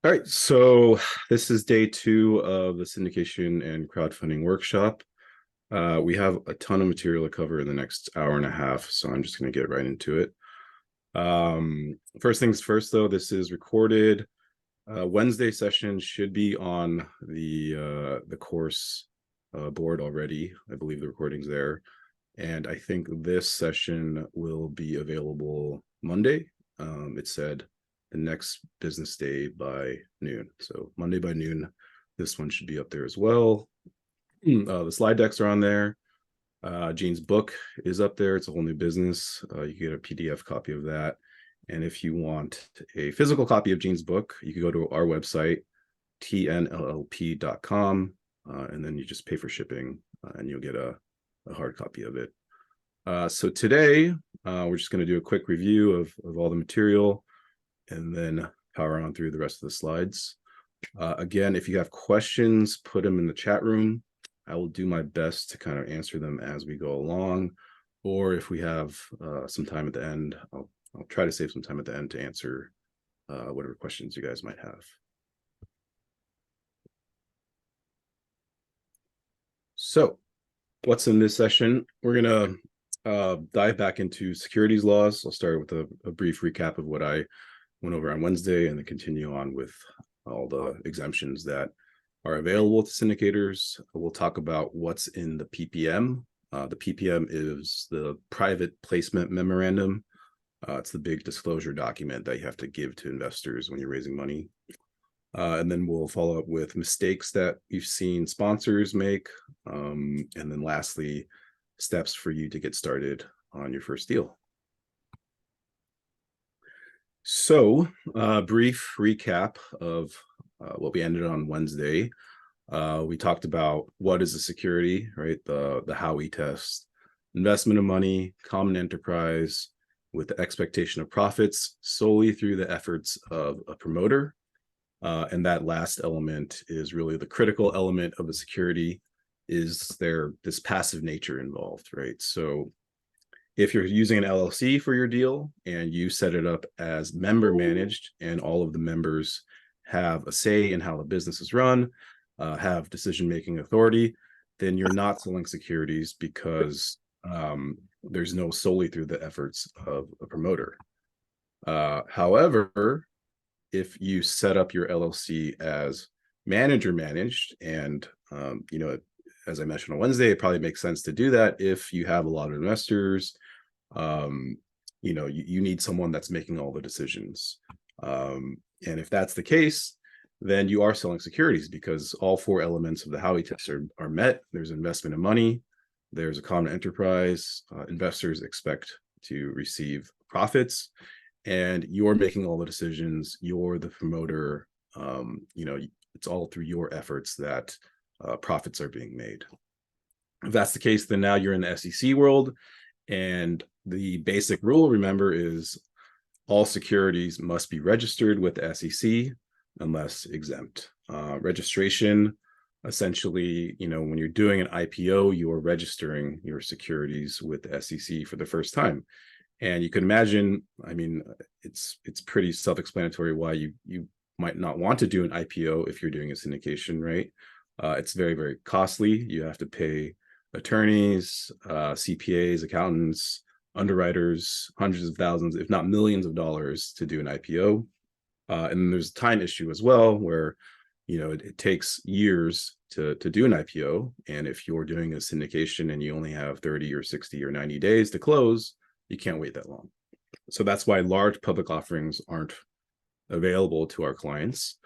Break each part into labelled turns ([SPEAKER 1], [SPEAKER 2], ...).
[SPEAKER 1] All right, so this is day 2 of the syndication and crowdfunding workshop. We have a ton of material to cover in the next hour and a half, so I'm just going to get right into it. First things first, though, this is recorded. Wednesday session should be on the course board already. I believe the recording's there, and I think this session will be available Monday. It said the next business day by noon. So Monday by noon, this one should be up there as well. The slide decks are on there. Gene's book is up there. It's a whole new business. You can get a PDF copy of that. And if you want a physical copy of Gene's book, you can go to our website, tnllp.com, and then you just pay for shipping, and you'll get a hard copy of it. So today, we're just going to do a quick review of all the material and then power on through the rest of the slides. Again, if you have questions, put them in the chat room. I will do my best to kind of answer them as we go along. Or if we have some time at the end, I'll try to save some time at the end to answer whatever questions you guys might have. So what's in this session? We're going to dive back into securities laws. I'll start with a brief recap of what I went over on Wednesday and then continue on with all the exemptions that are available to syndicators. We'll talk about what's in the PPM. The PPM is the private placement memorandum. It's the big disclosure document that you have to give to investors when you're raising money. And then we'll follow up with mistakes that you've seen sponsors make. And then lastly, steps for you to get started on your first deal. So, brief recap of what we ended on Wednesday. We talked about what is a security, right? The Howey test, investment of money, common enterprise with the expectation of profits solely through the efforts of a promoter. And that last element is really the critical element of a security. Is there this passive nature involved, right? So if you're using an LLC for your deal and you set it up as member managed and all of the members have a say in how the business is run, have decision-making authority, then you're not selling securities because there's no solely through the efforts of a promoter. However, if you set up your LLC as manager managed, and as I mentioned on Wednesday, it probably makes sense to do that if you have a lot of investors. You need someone that's making all the decisions. And if that's the case, then you are selling securities because all 4 elements of the Howey test are met. There's investment of money, there's a common enterprise, investors expect to receive profits, and you're making all the decisions, you're the promoter. It's all through your efforts that profits are being made. If that's the case, then now you're in the SEC world, and the basic rule, remember, is all securities must be registered with the SEC unless exempt. Registration, essentially, when you're doing an IPO, you are registering your securities with the SEC for the first time. And you can imagine, it's pretty self-explanatory why you might not want to do an IPO if you're doing a syndication, right? It's very, very costly. You have to pay attorneys, CPAs, accountants, underwriters, hundreds of thousands, if not millions of dollars to do an IPO. And then there's a time issue as well, where it takes years to do an IPO. And if you're doing a syndication and you only have 30 or 60 or 90 days to close, you can't wait that long. So that's why large public offerings aren't available to our clients.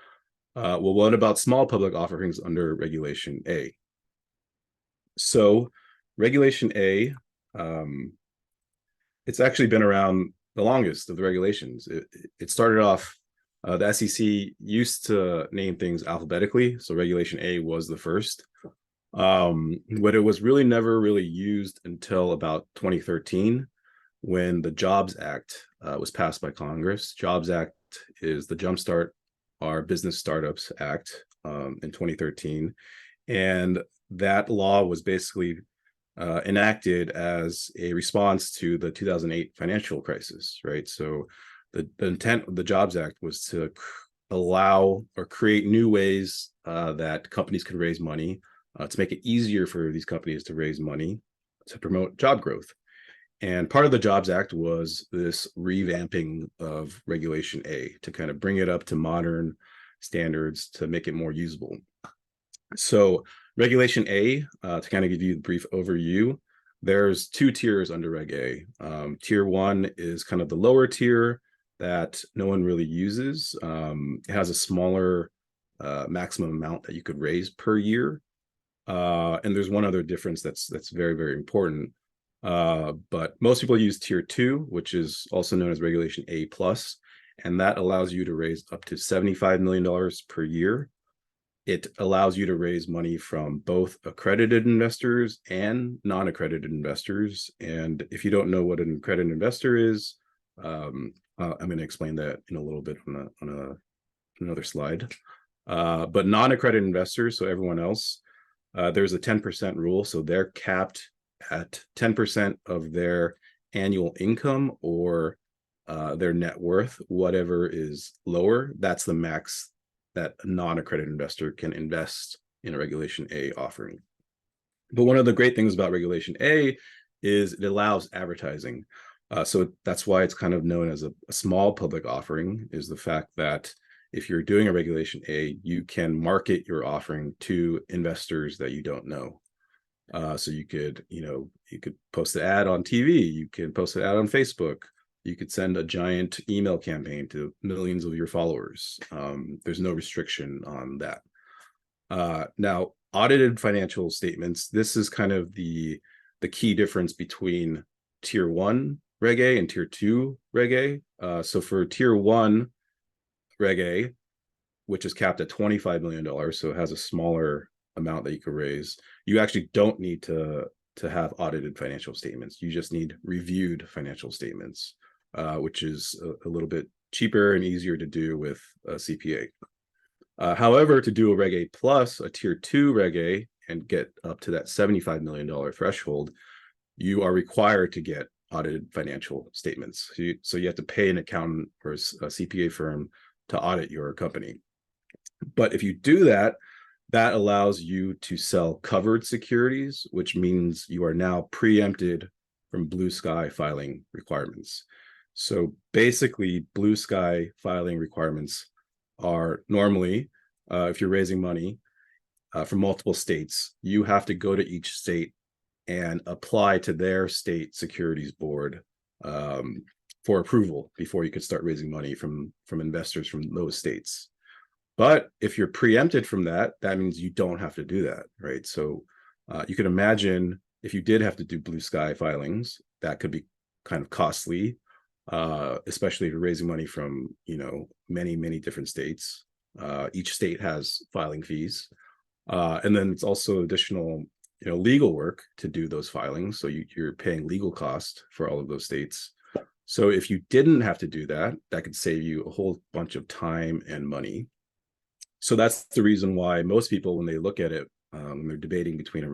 [SPEAKER 1] Well, what about small public offerings under Regulation A? So Regulation A, it's actually been around the longest of the regulations. It started off, the SEC used to name things alphabetically, so Regulation A was the first. But it was really never really used until about 2013, when the Jobs Act was passed by Congress. Jobs Act is the Jumpstart Our Business Startups Act in 2013. And that law was basically enacted as a response to the 2008 financial crisis, right? So the intent of the Jobs Act was to allow or create new ways that companies can raise money to make it easier for these companies to raise money to promote job growth. And part of the Jobs Act was this revamping of Regulation A to kind of bring it up to modern standards to make it more usable. So Regulation A, to kind of give you a brief overview, there's two tiers under Reg A. Tier 1 is kind of the lower tier that no one really uses. It has a smaller maximum amount that you could raise per year. And there's one other difference that's very, very important. But most people use Tier 2, which is also known as Regulation A+, and that allows you to raise up to $75 million per year. It allows you to raise money from both accredited investors and non-accredited investors. And if you don't know what an accredited investor is, I'm going to explain that in a little bit on another slide. But non-accredited investors, so everyone else, there's a 10% rule. So they're capped at 10% of their annual income or their net worth. Whatever is lower, that's the max that a non-accredited investor can invest in a Regulation A offering. But one of the great things about Regulation A is it allows advertising. So that's why it's kind of known as a small public offering, is the fact that if you're doing a Regulation A, you can market your offering to investors that you don't know. So you could post an ad on TV, you can post an ad on Facebook, you could send a giant email campaign to millions of your followers. There's no restriction on that. Now, audited financial statements, this is kind of the key difference between Tier 1 Reg A and Tier 2 Reg A. So for Tier 1 Reg A, which is capped at $25 million, so it has a smaller amount that you could raise, you actually don't need to have audited financial statements. You just need reviewed financial statements, which is a little bit cheaper and easier to do with a CPA. However, to do a Reg A plus, a Tier 2 Reg A, and get up to that $75 million threshold, you are required to get audited financial statements. So you have to pay an accountant or a CPA firm to audit your company. But if you do that, that allows you to sell covered securities, which means you are now preempted from blue sky filing requirements. So basically, blue sky filing requirements are normally, if you're raising money from multiple states, you have to go to each state and apply to their state securities board for approval before you could start raising money from investors from those states. But if you're preempted from that, that means you don't have to do that, right? So you can imagine if you did have to do blue sky filings, that could be kind of costly, especially if you're raising money from, many, many different states. Each state has filing fees. And then it's also additional, legal work to do those filings. So you're paying legal cost for all of those states. So if you didn't have to do that, that could save you a whole bunch of time and money. So that's the reason why most people, when they look at it, when they're debating between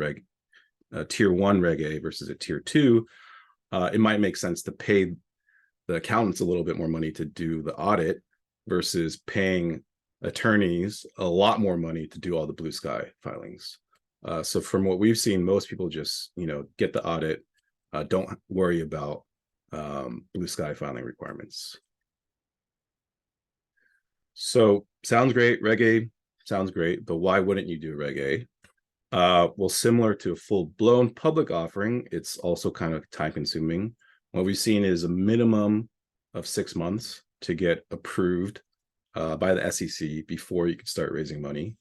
[SPEAKER 1] a Tier 1 Reg A versus a Tier 2, it might make sense to pay the accountants a little bit more money to do the audit versus paying attorneys a lot more money to do all the blue sky filings. So from what we've seen, most people just, get the audit, don't worry about blue sky filing requirements. So sounds great, Reg A sounds great, but why wouldn't you do Reg A? Well, similar to a full-blown public offering, it's also kind of time-consuming. What we've seen is a minimum of 6 months to get approved by the SEC before you can start raising money.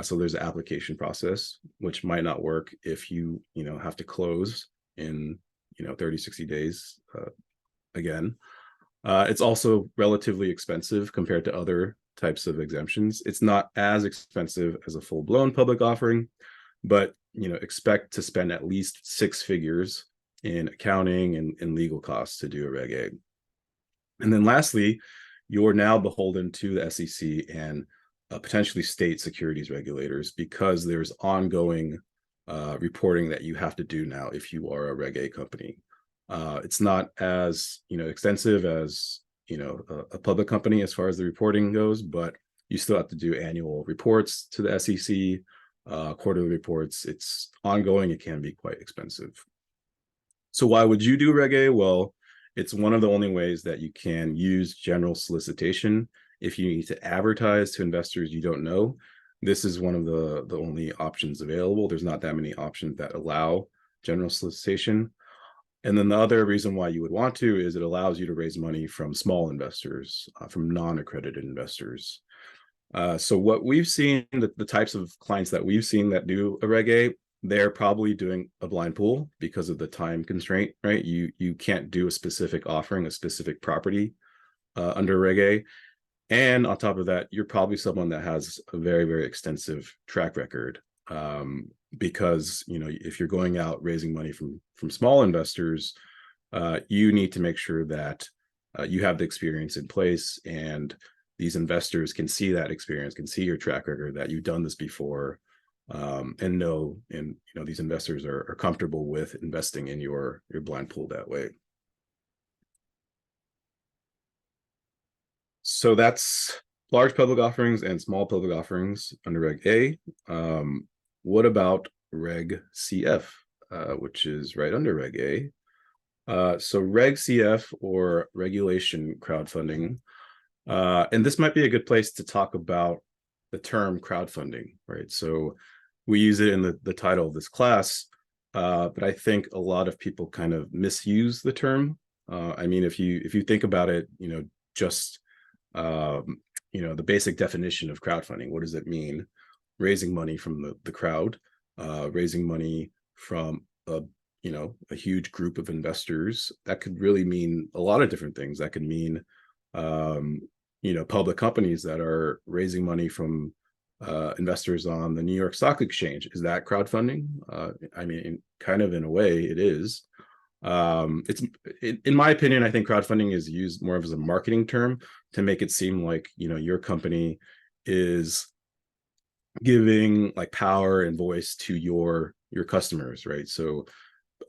[SPEAKER 1] So there's an application process, which might not work if you have to close in 30, 60 days again. It's also relatively expensive compared to other types of exemptions. It's not as expensive as a full-blown public offering, but expect to spend at least 6 figures in accounting and legal costs to do a Reg A. And then lastly, you're now beholden to the SEC and potentially state securities regulators, because there's ongoing reporting that you have to do now if you are a Reg A company. It's not as extensive as a public company as far as the reporting goes, but You still have to do annual reports to the SEC, quarterly reports. It's ongoing. It can be quite expensive. So why would you do Reg A? Well, it's one of the only ways that you can use general solicitation if you need to advertise to investors you don't know. This is one of the only options available. There's not that many options that allow general solicitation. And then the other reason why you would want to is it allows you to raise money from small investors, from non-accredited investors. So what we've seen, the types of clients that we've seen that do a Reg A, they're probably doing a blind pool because of the time constraint, right? You can't do a specific offering, a specific property under Reg A. And on top of that, you're probably someone that has a very, very extensive track record. Because if you're going out raising money from small investors, you need to make sure that you have the experience in place, and these investors can see that experience, can see your track record, that you've done this before, and these investors are comfortable with investing in your blind pool that way. So that's large public offerings and small public offerings under Reg A. What about Reg CF, which is right under Reg A? So Reg CF, or regulation crowdfunding, and this might be a good place to talk about the term crowdfunding, right? So we use it in the title of this class, but I think a lot of people kind of misuse the term. I mean, if you think about it, just the basic definition of crowdfunding, what does it mean? Raising money from the crowd, raising money from a huge group of investors. That could really mean a lot of different things. That could mean public companies that are raising money from investors on the New York Stock Exchange. Is that crowdfunding? I mean, kind of in a way it is. It's in my opinion, I think crowdfunding is used more as a marketing term to make it seem like your company is giving like power and voice to your customers, right? So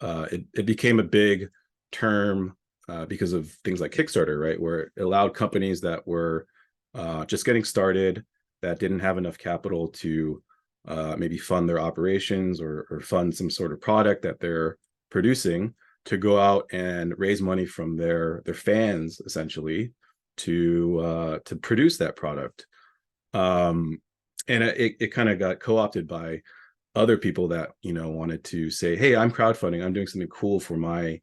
[SPEAKER 1] it became a big term because of things like Kickstarter, right, where it allowed companies that were just getting started, that didn't have enough capital to maybe fund their operations or fund some sort of product that they're producing, to go out and raise money from their fans, essentially, to produce that product. And it kind of got co-opted by other people that wanted to say, hey, I'm crowdfunding, I'm doing something cool for my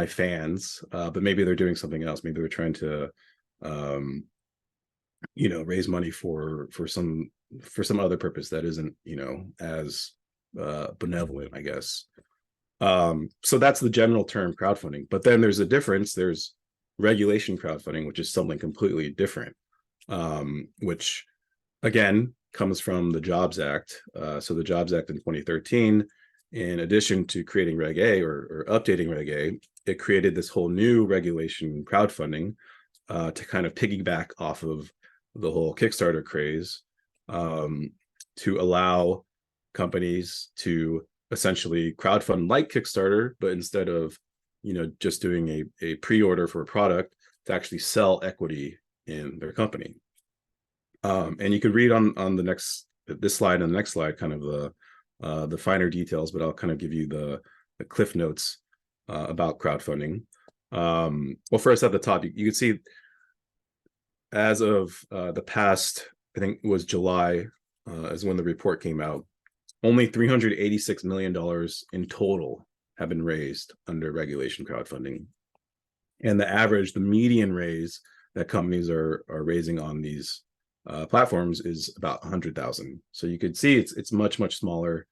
[SPEAKER 1] fans, but maybe they're doing something else. Maybe they're trying to raise money for some other purpose that isn't as benevolent, I guess. So that's the general term crowdfunding. But then there's a difference. There's regulation crowdfunding, which is something completely different, which again comes from the Jobs Act. So the Jobs Act in 2013, in addition to creating Reg A or updating Reg A, it created this whole new regulation crowdfunding to kind of piggyback off of the whole Kickstarter craze, to allow companies to essentially crowdfund like Kickstarter, but instead of just doing a pre-order for a product, to actually sell equity in their company. And you could read on this slide and the next slide kind of the finer details, but I'll kind of give you the cliff notes about crowdfunding. Well, first at the top, you can see as of the past, I think it was July, is when the report came out, only $386 million in total have been raised under regulation crowdfunding. And the median raise that companies are raising on these platforms is about 100,000. So you could see it's much, much smaller.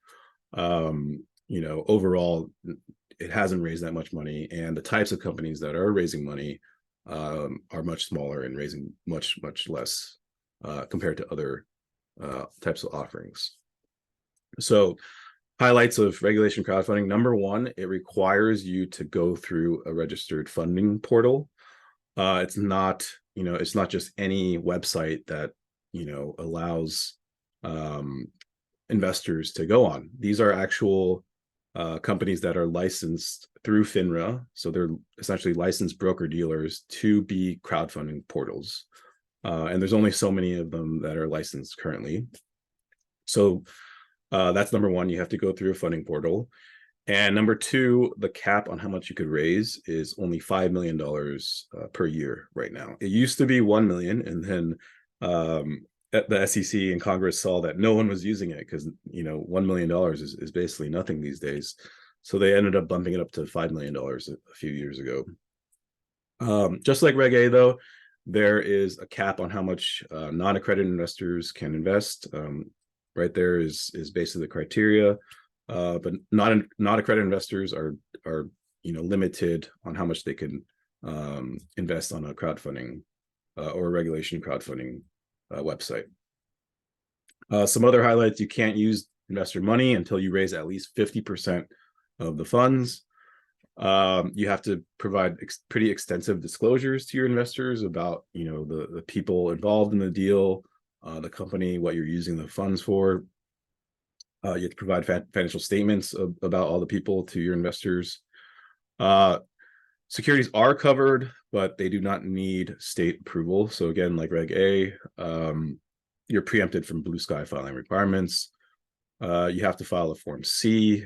[SPEAKER 1] Overall, it hasn't raised that much money, and the types of companies that are raising money are much smaller and raising much, much less compared to other types of offerings. So highlights of regulation crowdfunding: number one, it requires you to go through a registered funding portal. It's not just any website that allows investors to go on. These are actual companies that are licensed through FINRA, so they're essentially licensed broker dealers to be crowdfunding portals. and there's only so many of them that are licensed currently. So that's number one. You have to go through a funding portal. And number two, the cap on how much you could raise is only $5 million per year right now. It used to be 1 million, and then the SEC and Congress saw that no one was using it because, you know, $1 million is basically nothing these days. So they ended up bumping it up to $5 million a few years ago. Just like Reg A, though, there is a cap on how much non-accredited investors can invest. Right there is basically the criteria. But not accredited investors are limited on how much they can invest on a crowdfunding or a regulation crowdfunding website. Some other highlights: you can't use investor money until you raise at least 50% of the funds. You have to provide pretty extensive disclosures to your investors about the people involved in the deal, the company, what you're using the funds for. You have to provide financial statements about all the people to your investors. Securities are covered, but they do not need state approval. So again, like Reg A, you're preempted from blue sky filing requirements. You have to file a Form C,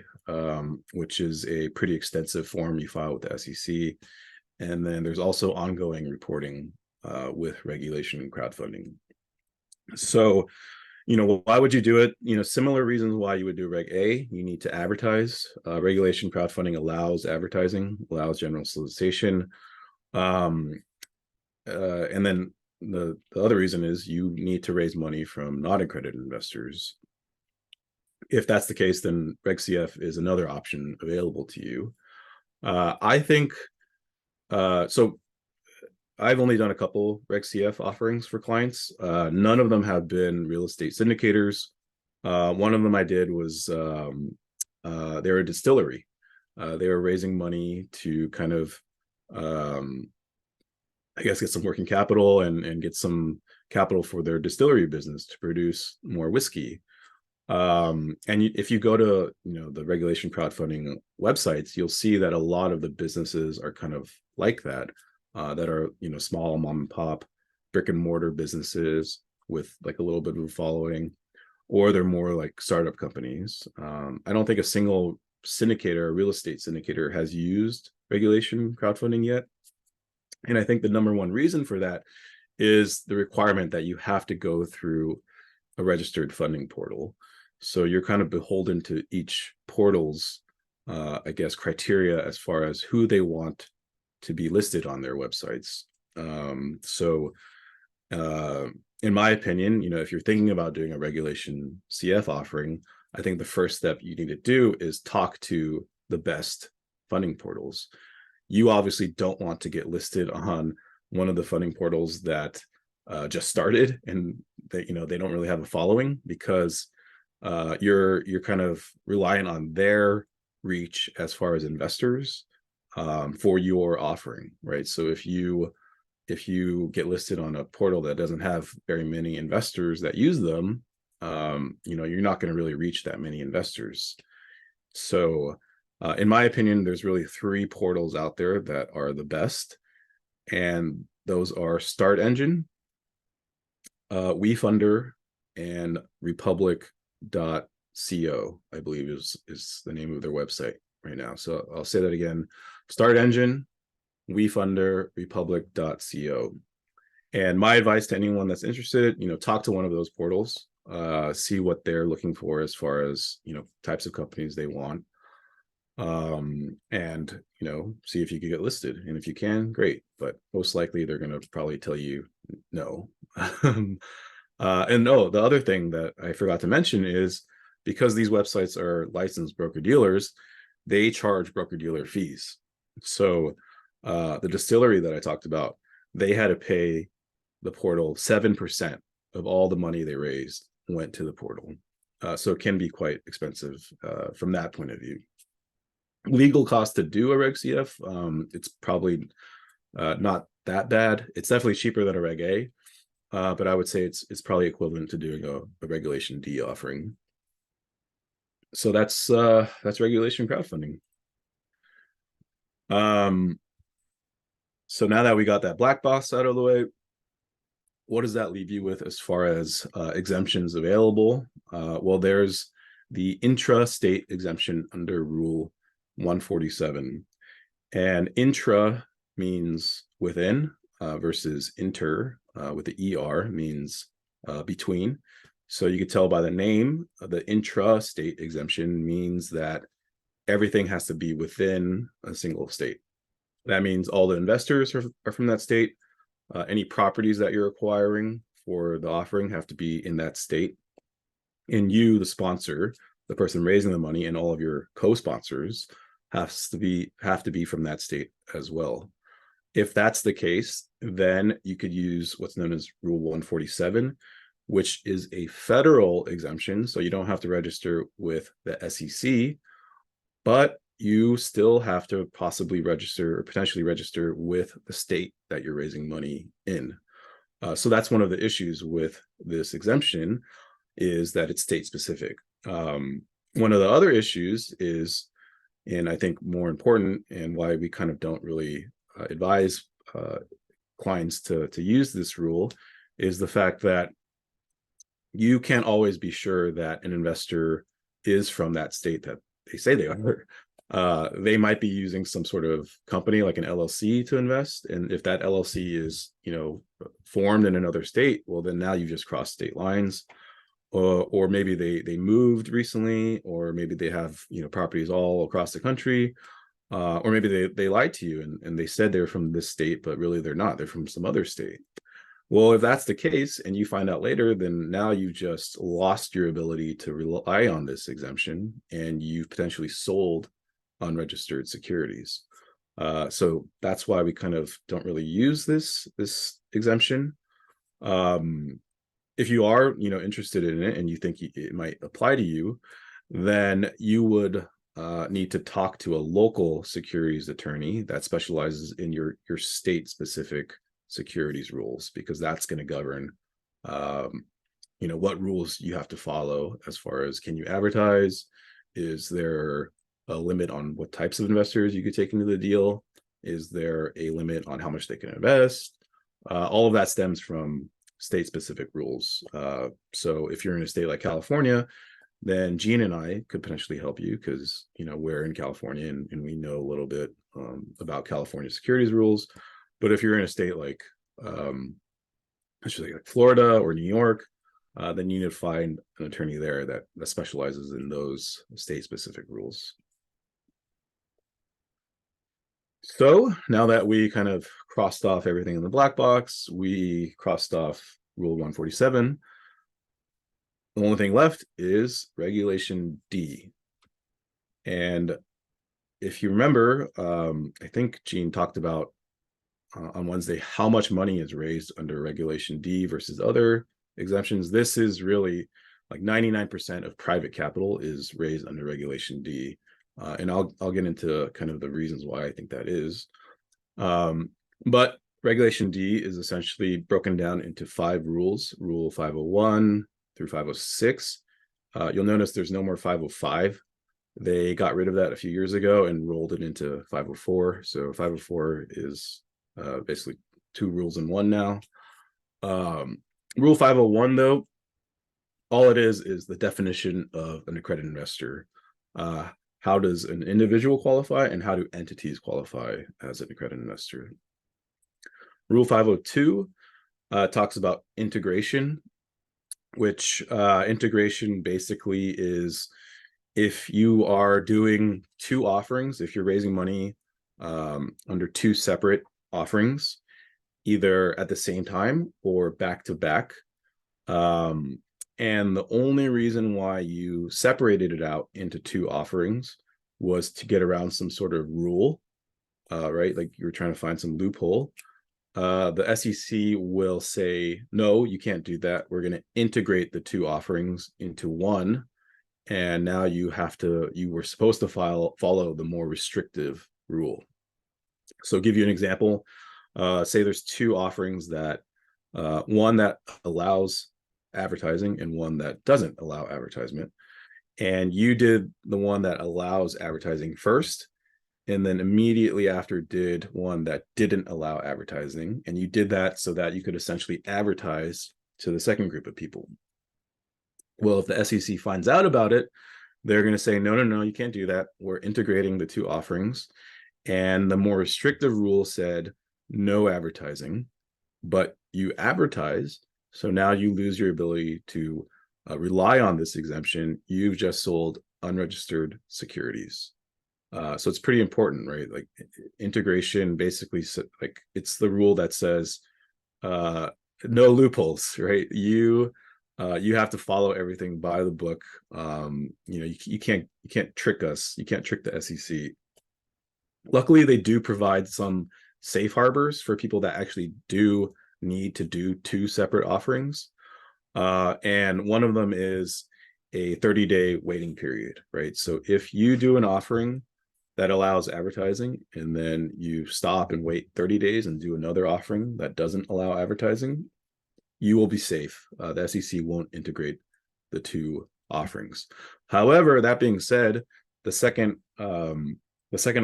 [SPEAKER 1] which is a pretty extensive form you file with the SEC. And then there's also ongoing reporting with regulation and crowdfunding. So, why would you do it? Similar reasons why you would do Reg A. You need to advertise. Regulation crowdfunding allows advertising, allows general solicitation. And then the other reason is you need to raise money from non-accredited investors. If that's the case, then Reg CF is another option available to you. I think so. I've only done a couple Reg CF offerings for clients. None of them have been real estate syndicators. One of them I did was they were a distillery. They were raising money to kind of, I guess, get some working capital and get some capital for their distillery business to produce more whiskey. And if you go to the regulation crowdfunding websites, you'll see that a lot of the businesses are kind of like that. That are small mom and pop brick and mortar businesses with like a little bit of a following, or they're more like startup companies. I don't think a single syndicator, real estate syndicator, has used regulation crowdfunding yet. And I think the number one reason for that is the requirement that you have to go through a registered funding portal. So you're kind of beholden to each portal's I guess criteria as far as who they want to be listed on their websites. In my opinion, if you're thinking about doing a regulation CF offering, I think the first step you need to do is talk to the best funding portals. You obviously don't want to get listed on one of the funding portals that just started and that they don't really have a following, because you're kind of reliant on their reach as far as investors for your offering, right? So if you get listed on a portal that doesn't have very many investors that use them, you're not going to really reach that many investors. So in my opinion, there's really three portals out there that are the best, and those are Start Engine, WeFunder, and Republic.co, I believe is the name of their website right now. So I'll say that again: Start Engine, WeFunder, Republic.co. And my advice to anyone that's interested, talk to one of those portals, see what they're looking for as far as types of companies they want, and see if you can get listed. And if you can, great. But most likely they're going to probably tell you no. And no, the other thing that I forgot to mention is, because these websites are licensed broker-dealers, they charge broker-dealer fees. So the distillery that I talked about, they had to pay the portal 7% of all the money they raised went to the portal. So it can be quite expensive from that point of view. Legal cost to do a Reg CF, it's probably not that bad. It's definitely cheaper than a Reg A, but I would say it's probably equivalent to doing a Regulation D offering. So that's regulation crowdfunding. So now that we got that black box out of the way, what does that leave you with as far as exemptions available? Well, there's the intra-state exemption under Rule 147. And intra means within, versus inter with the ER means between. So you could tell by the name, the intra-state exemption means that everything has to be within a single state. That means all the investors are from that state. Any properties that you're acquiring for the offering have to be in that state. And you, the sponsor, the person raising the money, and all of your co-sponsors have to be from that state as well. If that's the case, then you could use what's known as Rule 147, which is a federal exemption. So you don't have to register with the SEC, but you still have to possibly register or potentially register with the state that you're raising money in. So that's one of the issues with this exemption, is that it's state specific. One of the other issues is, and I think more important, and why we kind of don't really advise clients to use this rule, is the fact that you can't always be sure that an investor is from that state that they say they are. They might be using some sort of company like an LLC to invest, and if that LLC is, formed in another state, well, then now you just crossed state lines. Or maybe they moved recently, or maybe they have properties all across the country, or maybe they lied to you and they said they're from this state, but really they're not. They're from some other state. Well, if that's the case and you find out later, then now you just lost your ability to rely on this exemption, and you've potentially sold unregistered securities. So that's why we kind of don't really use this exemption. If you are interested in it and you think it might apply to you, then you would need to talk to a local securities attorney that specializes in your state specific securities rules, because that's going to govern what rules you have to follow as far as, can you advertise? Is there a limit on what types of investors you could take into the deal? Is there a limit on how much they can invest? All of that stems from state specific rules. So if you're in a state like California, then Gene and I could potentially help you, because we're in California and we know a little bit about California securities rules. But if you're in a state like like Florida or New York, then you need to find an attorney there that specializes in those state specific rules. So now that we kind of crossed off everything in the black box, we crossed off Rule 147. The only thing left is Regulation D. And if you remember, I think Gene talked about on Wednesday how much money is raised under Regulation D versus other exemptions. This is really like 99% of private capital is raised under Regulation D. And I'll get into kind of the reasons why I think that is. But Regulation D is essentially broken down into 5 rules, Rule 501 through 506. You'll notice there's no more 505. They got rid of that a few years ago and rolled it into 504. So 504 is basically 2 rules in one now. Rule 501, though, all it is the definition of an accredited investor. How does an individual qualify, and how do entities qualify as an accredited investor? Rule 502 talks about integration, which integration basically is if you are doing 2 offerings, if you're raising money under 2 separate offerings, either at the same time or back to back. And the only reason why you separated it out into 2 offerings was to get around some sort of rule, right? Like you were trying to find some loophole. The SEC will say, no, you can't do that. We're going to integrate the 2 offerings into one. And now you were supposed to follow the more restrictive rule. So give you an example. Say there's 2 offerings that one that allows advertising and one that doesn't allow advertisement, and you did the one that allows advertising first, and then immediately after did one that didn't allow advertising, and you did that so that you could essentially advertise to the second group of people. Well, if the SEC finds out about it, they're going to say, no, no, no, you can't do that. We're integrating the two offerings. And the more restrictive rule said no advertising, but you advertise. So now you lose your ability to rely on this exemption. You've just sold unregistered securities. So it's pretty important, right? Like integration, basically, like it's the rule that says no loopholes, right? You have to follow everything by the book. You can't trick us. You can't trick the SEC. Luckily, they do provide some safe harbors for people that actually do need to do two separate offerings. And one of them is a 30-day waiting period, right? So if you do an offering that allows advertising and then you stop and wait 30 days and do another offering that doesn't allow advertising, you will be safe. The SEC won't integrate the two offerings. However, that being said, the second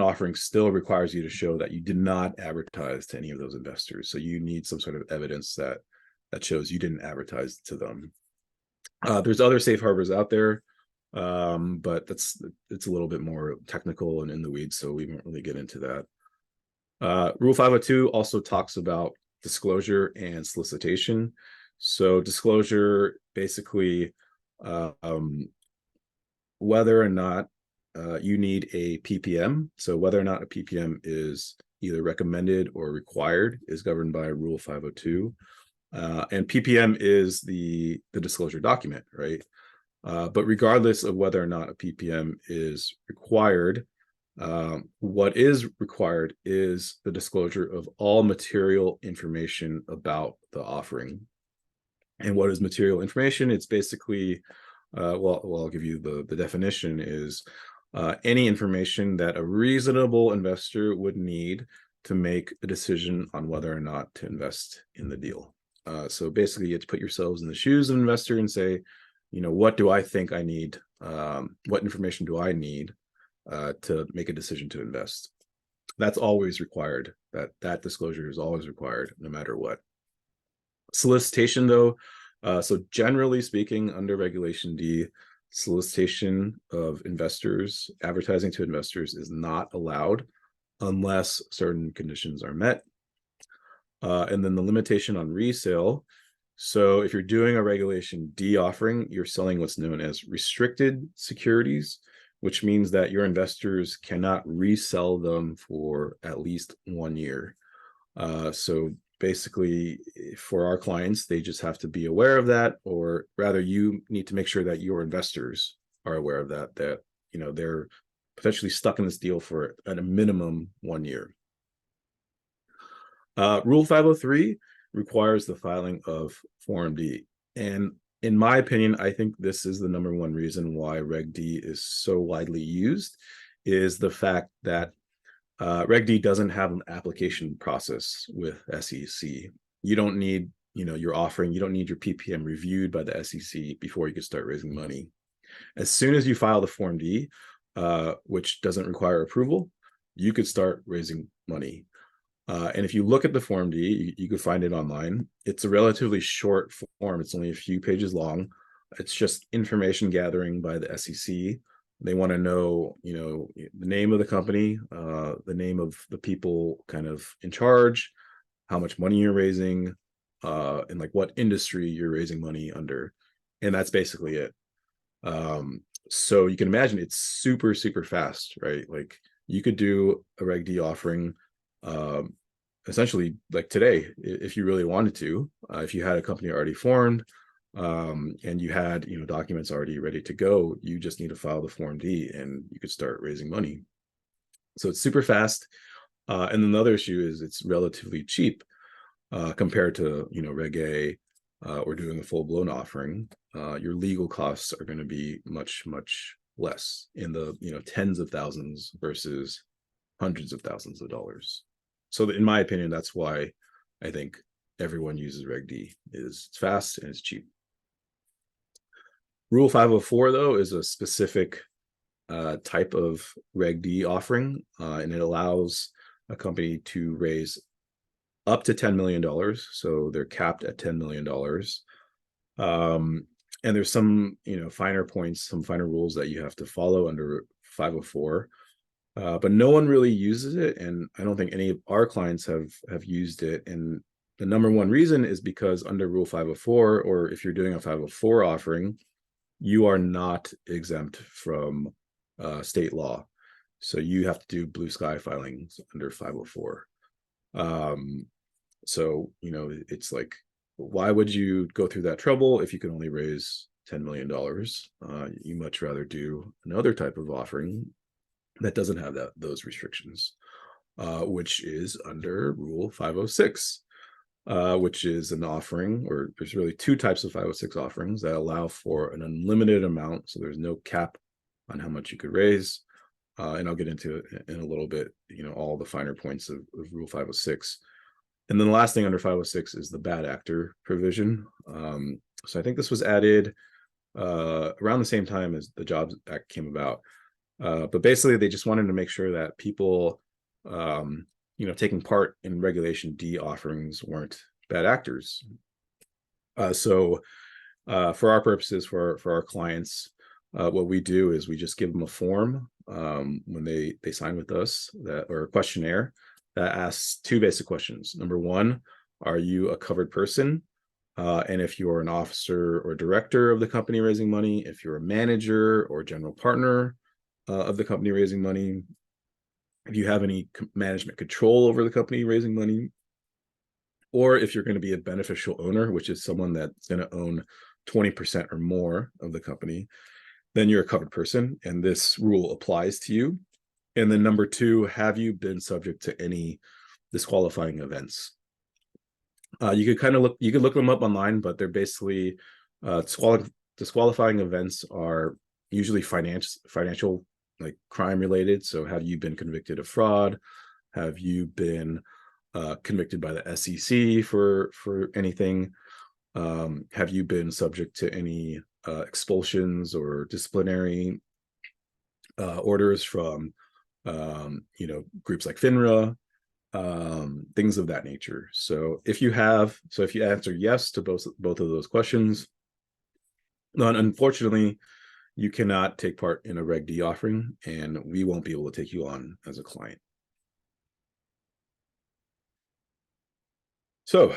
[SPEAKER 1] offering still requires you to show that you did not advertise to any of those investors. So you need some sort of evidence that shows you didn't advertise to them. There's other safe harbors out there, but it's a little bit more technical and in the weeds, so we won't really get into that. Rule 502 also talks about disclosure and solicitation. So disclosure, basically, whether or not you need a PPM. So whether or not a PPM is either recommended or required is governed by Rule 502. And PPM is the disclosure document, right? But regardless of whether or not a PPM is required, what is required is the disclosure of all material information about the offering. And what is material information? It's basically, I'll give you the definition is any information that a reasonable investor would need to make a decision on whether or not to invest in the deal. So basically, you have to put yourselves in the shoes of an investor and say, what do I think I need? What information do I need to make a decision to invest? That's always required. That disclosure is always required, no matter what. Solicitation, though, so generally speaking, under Regulation D, solicitation of investors, advertising to investors is not allowed unless certain conditions are met. And then the limitation on resale. So if you're doing a Regulation D offering, you're selling what's known as restricted securities, which means that your investors cannot resell them for at least 1 year. So basically, for our clients, they just have to be aware of that, or rather, you need to make sure that your investors are aware of that they're potentially stuck in this deal for at a minimum 1 year. Rule 503 requires the filing of Form D. And in my opinion, I think this is the number one reason why Reg D is so widely used, is the fact that Reg D doesn't have an application process with SEC. You don't need, your offering, you don't need your PPM reviewed by the SEC before you can start raising money. As soon as you file the Form D, which doesn't require approval, you could start raising money. And if you look at the Form D, you could find it online. It's a relatively short form. It's only a few pages long. It's just information gathering by the SEC. They want to know, the name of the company, the name of the people kind of in charge, how much money you're raising, and like what industry you're raising money under. And that's basically it. So you can imagine it's super, super fast, right? Like you could do a Reg D offering essentially like today, if you really wanted to, if you had a company already formed, and you had documents already ready to go, you just need to file the Form D and you could start raising money. So it's super fast. And then the other issue is it's relatively cheap compared to Reg A or doing a full-blown offering. Your legal costs are going to be much, much less, in the tens of thousands versus hundreds of thousands of dollars. So in my opinion, that's why I think everyone uses Reg D. It's fast and it's cheap. Rule 504, though, is a specific type of Reg D offering, and it allows a company to raise up to $10 million. So they're capped at $10 million. And there's some, finer points, some finer rules that you have to follow under 504. But no one really uses it, and I don't think any of our clients have used it. And the number one reason is because under Rule 504, or if you're doing a 504 offering, you are not exempt from state law. So you have to do blue sky filings under 504. So, it's like, why would you go through that trouble if you can only raise $10 million? You much rather do another type of offering that doesn't have those restrictions, which is under Rule 506, which is an offering, or there's really two types of 506 offerings that allow for an unlimited amount. So there's no cap on how much you could raise. And I'll get into it in a little bit, all the finer points of Rule 506. And then the last thing under 506 is the bad actor provision. So I think this was added around the same time as the Jobs Act came about. But basically, they just wanted to make sure that people, taking part in Regulation D offerings weren't bad actors. So for our purposes, for our clients, what we do is we just give them a form when they sign with us, or a questionnaire that asks two basic questions. Number one, are you a covered person? And if you're an officer or director of the company raising money, if you're a manager or general partner of the company raising money, if you have any management control over the company raising money, or if you're going to be a beneficial owner, which is someone that's going to own 20% or more of the company, then you're a covered person, and this rule applies to you. And then number two, have you been subject to any disqualifying events? You could look them up online, but they're basically disqualifying events are usually financial, like crime related. So have you been convicted of fraud? Have you been convicted by the SEC for anything? Have you been subject to any expulsions or disciplinary orders from groups like FINRA, things of that nature. So if you answer yes to both of those questions, then unfortunately you cannot take part in a Reg D offering, and we won't be able to take you on as a client. So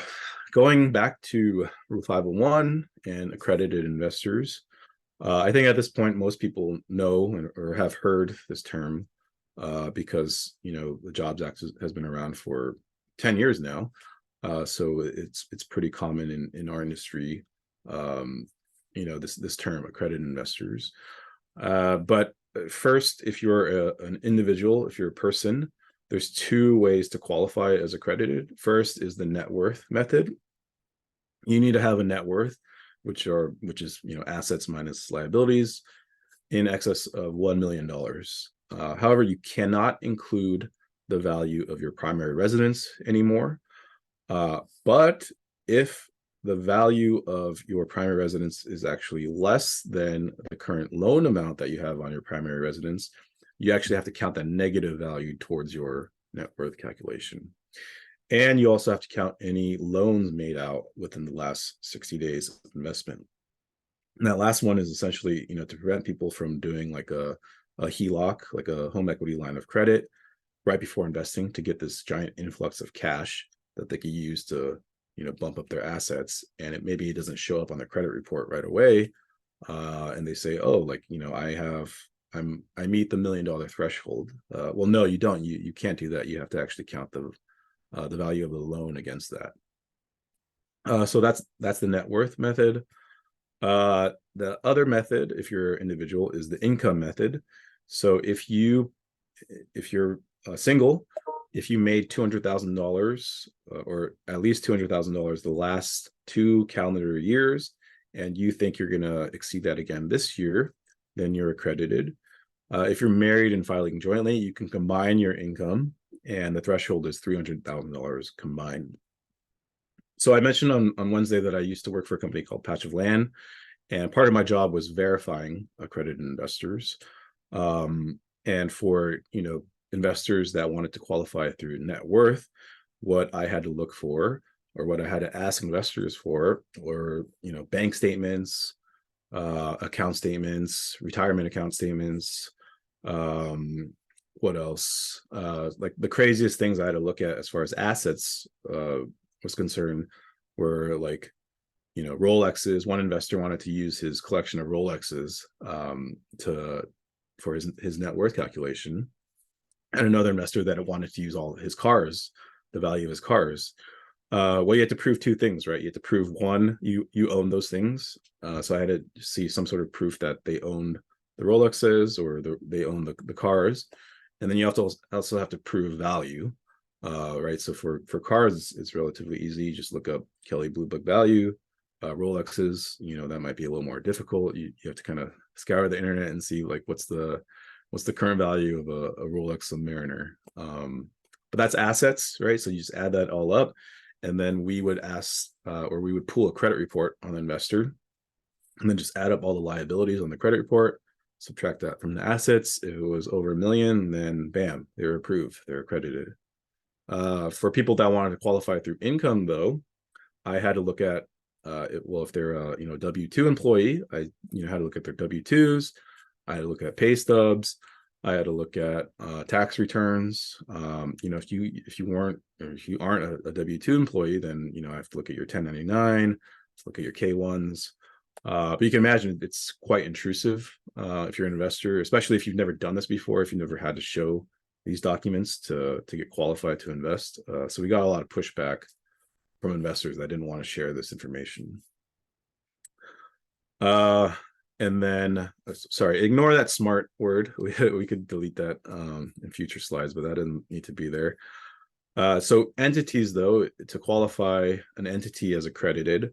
[SPEAKER 1] going back to Rule 501 and accredited investors, I think at this point most people know or have heard this term because the Jobs Act has been around for 10 years now. So it's pretty common in our industry, this term, accredited investors. But first, if you're an individual, if you're a person, there's two ways to qualify as accredited. First is the net worth method. You need to have a net worth, which is assets minus liabilities, in excess of $1 million. However, you cannot include the value of your primary residence anymore. But if the value of your primary residence is actually less than the current loan amount that you have on your primary residence, you actually have to count that negative value towards your net worth calculation. And you also have to count any loans made out within the last 60 days of investment. And that last one is essentially, to prevent people from doing like a HELOC, like a home equity line of credit, right before investing, to get this giant influx of cash that they could use to, bump up their assets. And maybe it doesn't show up on their credit report right away. And they say, oh, I meet the $1 million threshold. Well, no, you don't. You can't do that. You have to actually count the value of the loan against that. So that's the net worth method. The other method, if you're an individual, is the income method. So if you're single, if you made $200,000 or at least $200,000 the last 2 calendar years, and you think you're going to exceed that again this year, then you're accredited. If you're married and filing jointly, you can combine your income, and the threshold is $300,000 combined. So I mentioned on Wednesday that I used to work for a company called Patch of Land, and part of my job was verifying accredited investors. And for, investors that wanted to qualify through net worth, what I had to look for, or what I had to ask investors for, were, bank statements, account statements, retirement account statements. What else? Like the craziest things I had to look at as far as assets was concerned were like, Rolexes. One investor wanted to use his collection of Rolexes for his net worth calculation, and another investor that wanted to use all his cars, the value of his cars. Well, you had to prove two things, right? You had to prove, one, you own those things. So I had to see some sort of proof that they owned the Rolexes, or they own the cars, and then you have to also have to prove value, right? So for cars, it's relatively easy. You just look up Kelley Blue Book value. Rolexes, that might be a little more difficult. You have to kind of scour the internet and see like what's the current value of a Rolex Submariner. But that's assets, right? So you just add that all up, and then we would ask, or we would pull a credit report on the investor, and then just add up all the liabilities on the credit report, subtract that from the assets. If it was over $1 million, then bam, they were approved, they're accredited. For people that wanted to qualify through income, though, I had to look at, if they're a W-2 employee, I had to look at their W-2s. I had to look at pay stubs. I had to look at tax returns. If you aren't a W-2 employee, then I have to look at your 1099, let's look at your K-1s. But you can imagine it's quite intrusive if you're an investor, especially if you've never done this before, if you've never had to show these documents to get qualified to invest. So we got a lot of pushback from investors that didn't want to share this information. And then, sorry, ignore that smart word. We could delete that in future slides, but that didn't need to be there. So entities, though, to qualify an entity as accredited,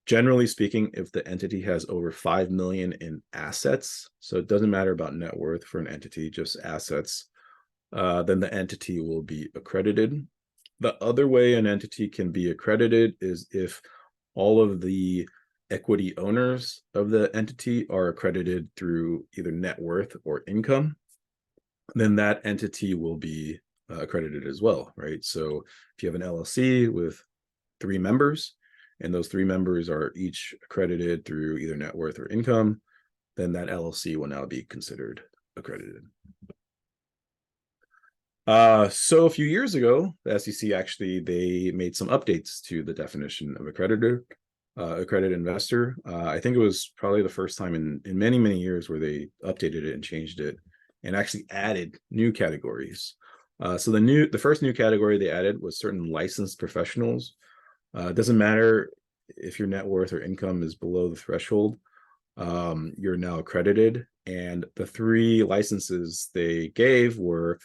[SPEAKER 1] generally speaking, if the entity has over 5 million in assets, so it doesn't matter about net worth for an entity, just assets, then the entity will be accredited. The other way an entity can be accredited is if all of the equity owners of the entity are accredited through either net worth or income, then that entity will be accredited as well, right? So if you have an LLC with 3 members, and those 3 members are each accredited through either net worth or income, then that LLC will now be considered accredited. So a few years ago, the SEC actually, they made some updates to the definition of accredited investor. I think it was probably the first time in many, many years where they updated it and changed it and actually added new categories. So the first new category they added was certain licensed professionals. It doesn't matter if your net worth or income is below the threshold, you're now accredited. And the 3 licenses they gave were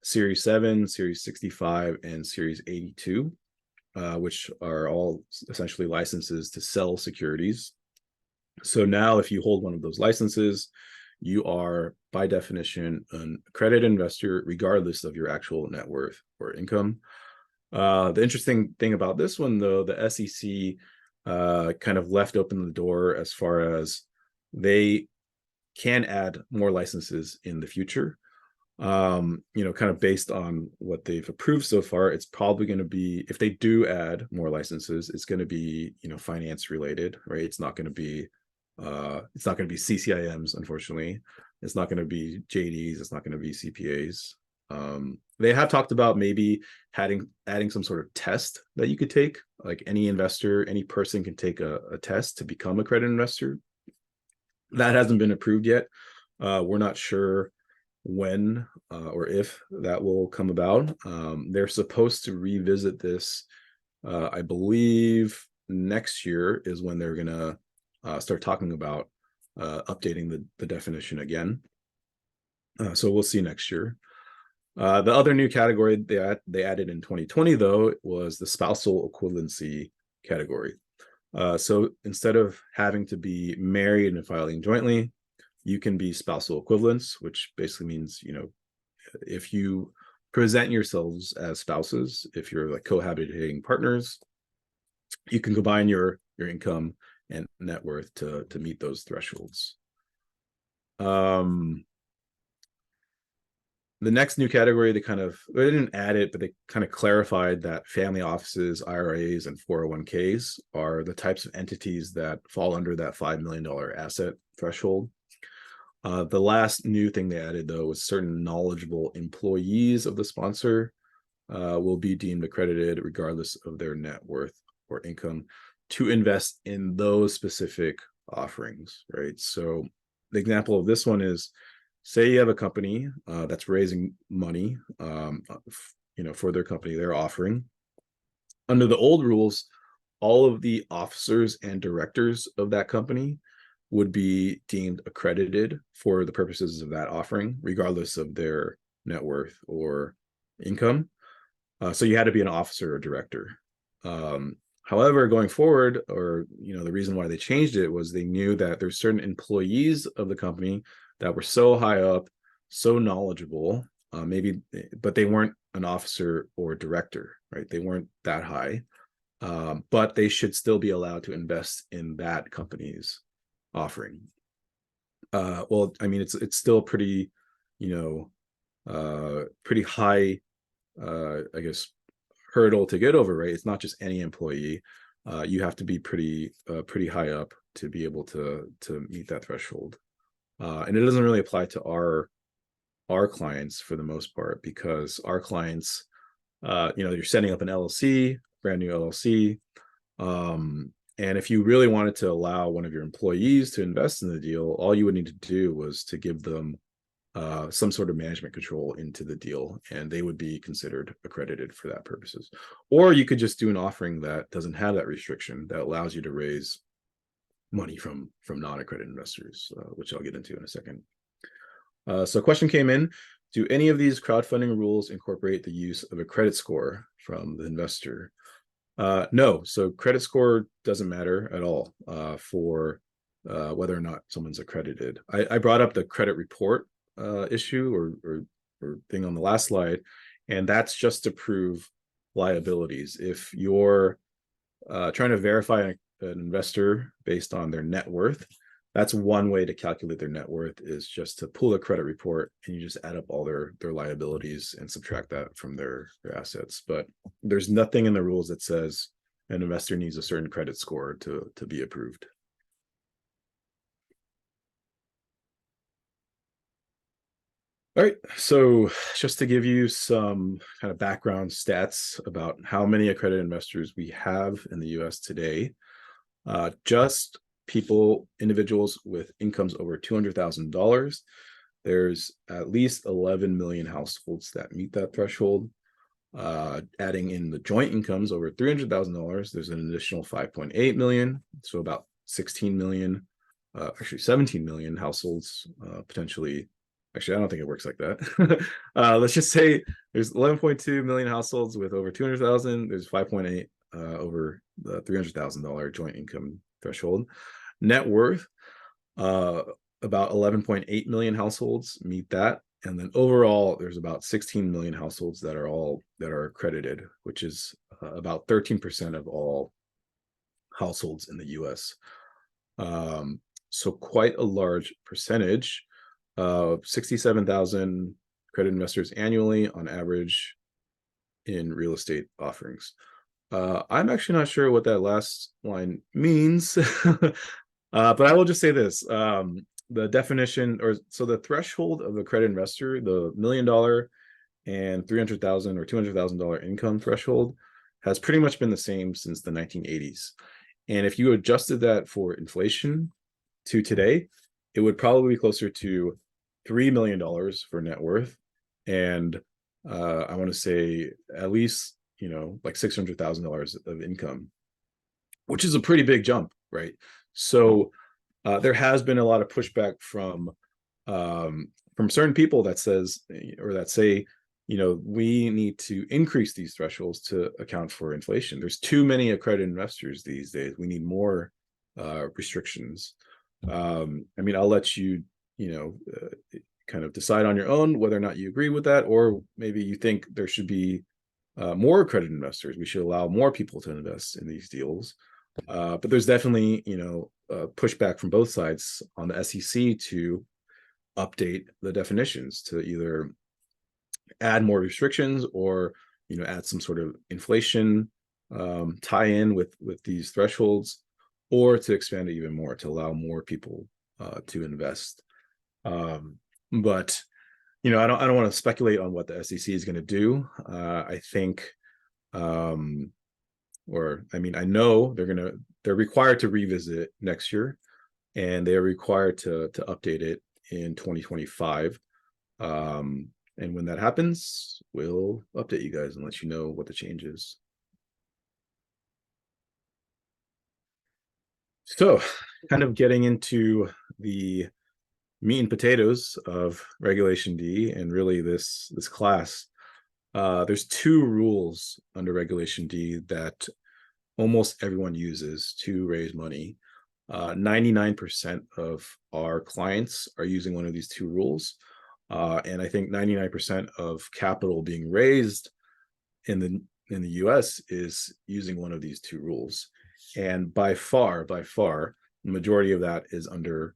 [SPEAKER 1] Series 7, Series 65, and Series 82, which are all essentially licenses to sell securities. So now if you hold one of those licenses, you are by definition an accredited investor, regardless of your actual net worth or income. The interesting thing about this one, though, the SEC kind of left open the door as far as they can add more licenses in the future. Kind of based on what they've approved so far, it's probably going to be, if they do add more licenses, it's going to be, finance related, right? It's not going to be CCIMs, unfortunately. It's not going to be JDs. It's not going to be CPAs. They have talked about maybe adding some sort of test that you could take, like any investor, any person can take a test to become a accredited investor. That hasn't been approved yet. We're not sure when or if that will come about. They're supposed to revisit this, I believe next year is when they're gonna start talking about updating the definition again. So we'll see next year. The other new category they added in 2020, though, was the spousal equivalency category. So instead of having to be married and filing jointly, you can be spousal equivalents, which basically means, if you present yourselves as spouses, if you're like cohabitating partners, you can combine your income and net worth to meet those thresholds. The next new category, they didn't add it, but they kind of clarified that family offices, IRAs, and 401ks are the types of entities that fall under that $5 million asset threshold. The last new thing they added, though, was certain knowledgeable employees of the sponsor will be deemed accredited regardless of their net worth or income to invest in those specific offerings, right? So the example of this one is, say you have a company that's raising money, for their company they're offering. Under the old rules, all of the officers and directors of that company would be deemed accredited for the purposes of that offering, regardless of their net worth or income. So you had to be an officer or director. However, going forward, or the reason why they changed it was they knew that there's certain employees of the company that were so high up, so knowledgeable, but they weren't an officer or director, right? They weren't that high, but they should still be allowed to invest in that company's offering. Well, I mean, it's still pretty, pretty high, I guess, hurdle to get over, right? It's not just any employee. You have to be pretty high up to be able to meet that threshold. And it doesn't really apply to our clients for the most part, because our clients, you're setting up an LLC, brand new LLC. And if you really wanted to allow one of your employees to invest in the deal, all you would need to do was to give them some sort of management control into the deal, and they would be considered accredited for that purposes. Or you could just do an offering that doesn't have that restriction, that allows you to raise money from non-accredited investors, which I'll get into in a second. So a question came in: do any of these crowdfunding rules incorporate the use of a credit score from the investor? No. So credit score doesn't matter at all for whether or not someone's accredited. I brought up the credit report issue or thing on the last slide, and that's just to prove liabilities. If you're trying to verify an investor based on their net worth, that's one way to calculate their net worth, is just to pull a credit report and you just add up all their liabilities and subtract that from their assets. But there's nothing in the rules that says an investor needs a certain credit score to be approved. All right, so just to give you some kind of background stats about how many accredited investors we have in the US today, just individuals with incomes over $200,000, there's at least 11 million households that meet that threshold. Adding in the joint incomes over $300,000, there's an additional 5.8 million, so about 16 million, actually 17 million households potentially. Actually, I don't think it works like that. Let's just say there's 11.2 million households with over 200,000. There's 5.8 over the $300,000 joint income threshold. Net worth, about 11.8 million households meet that. And then overall, there's about 16 million households that are accredited, which is about 13% of all households in the US. So quite a large percentage. 67,000 credit investors annually on average in real estate offerings. I'm actually not sure what that last line means, but I will just say this. The definition, so the threshold of a credit investor, the $1 million and $300,000 or $200,000 income threshold, has pretty much been the same since the 1980s. And if you adjusted that for inflation to today, it would probably be closer to $3 million for net worth, and I want to say at least like $600,000 of income, which is a pretty big jump, right? So there has been a lot of pushback from certain people that say we need to increase these thresholds to account for inflation. There's too many accredited investors these days. We need more restrictions. I mean, I'll let you kind of decide on your own whether or not you agree with that, or maybe you think there should be more accredited investors. We should allow more people to invest in these deals. But there's definitely pushback from both sides on the SEC to update the definitions to either add more restrictions, or add some sort of inflation tie in with these thresholds, or to expand it even more to allow more people to invest. But I don't want to speculate on what the SEC is going to do. I think, I know they're required to revisit it next year, and they are required to update it in 2025. And when that happens, we'll update you guys and let you know what the change is. So, kind of getting into the meat and potatoes of Regulation D, and really this class. There's two rules under Regulation D that almost everyone uses to raise money. 99% of our clients are using one of these two rules. And I think 99% of capital being raised in the US is using one of these two rules. And by far, the majority of that is under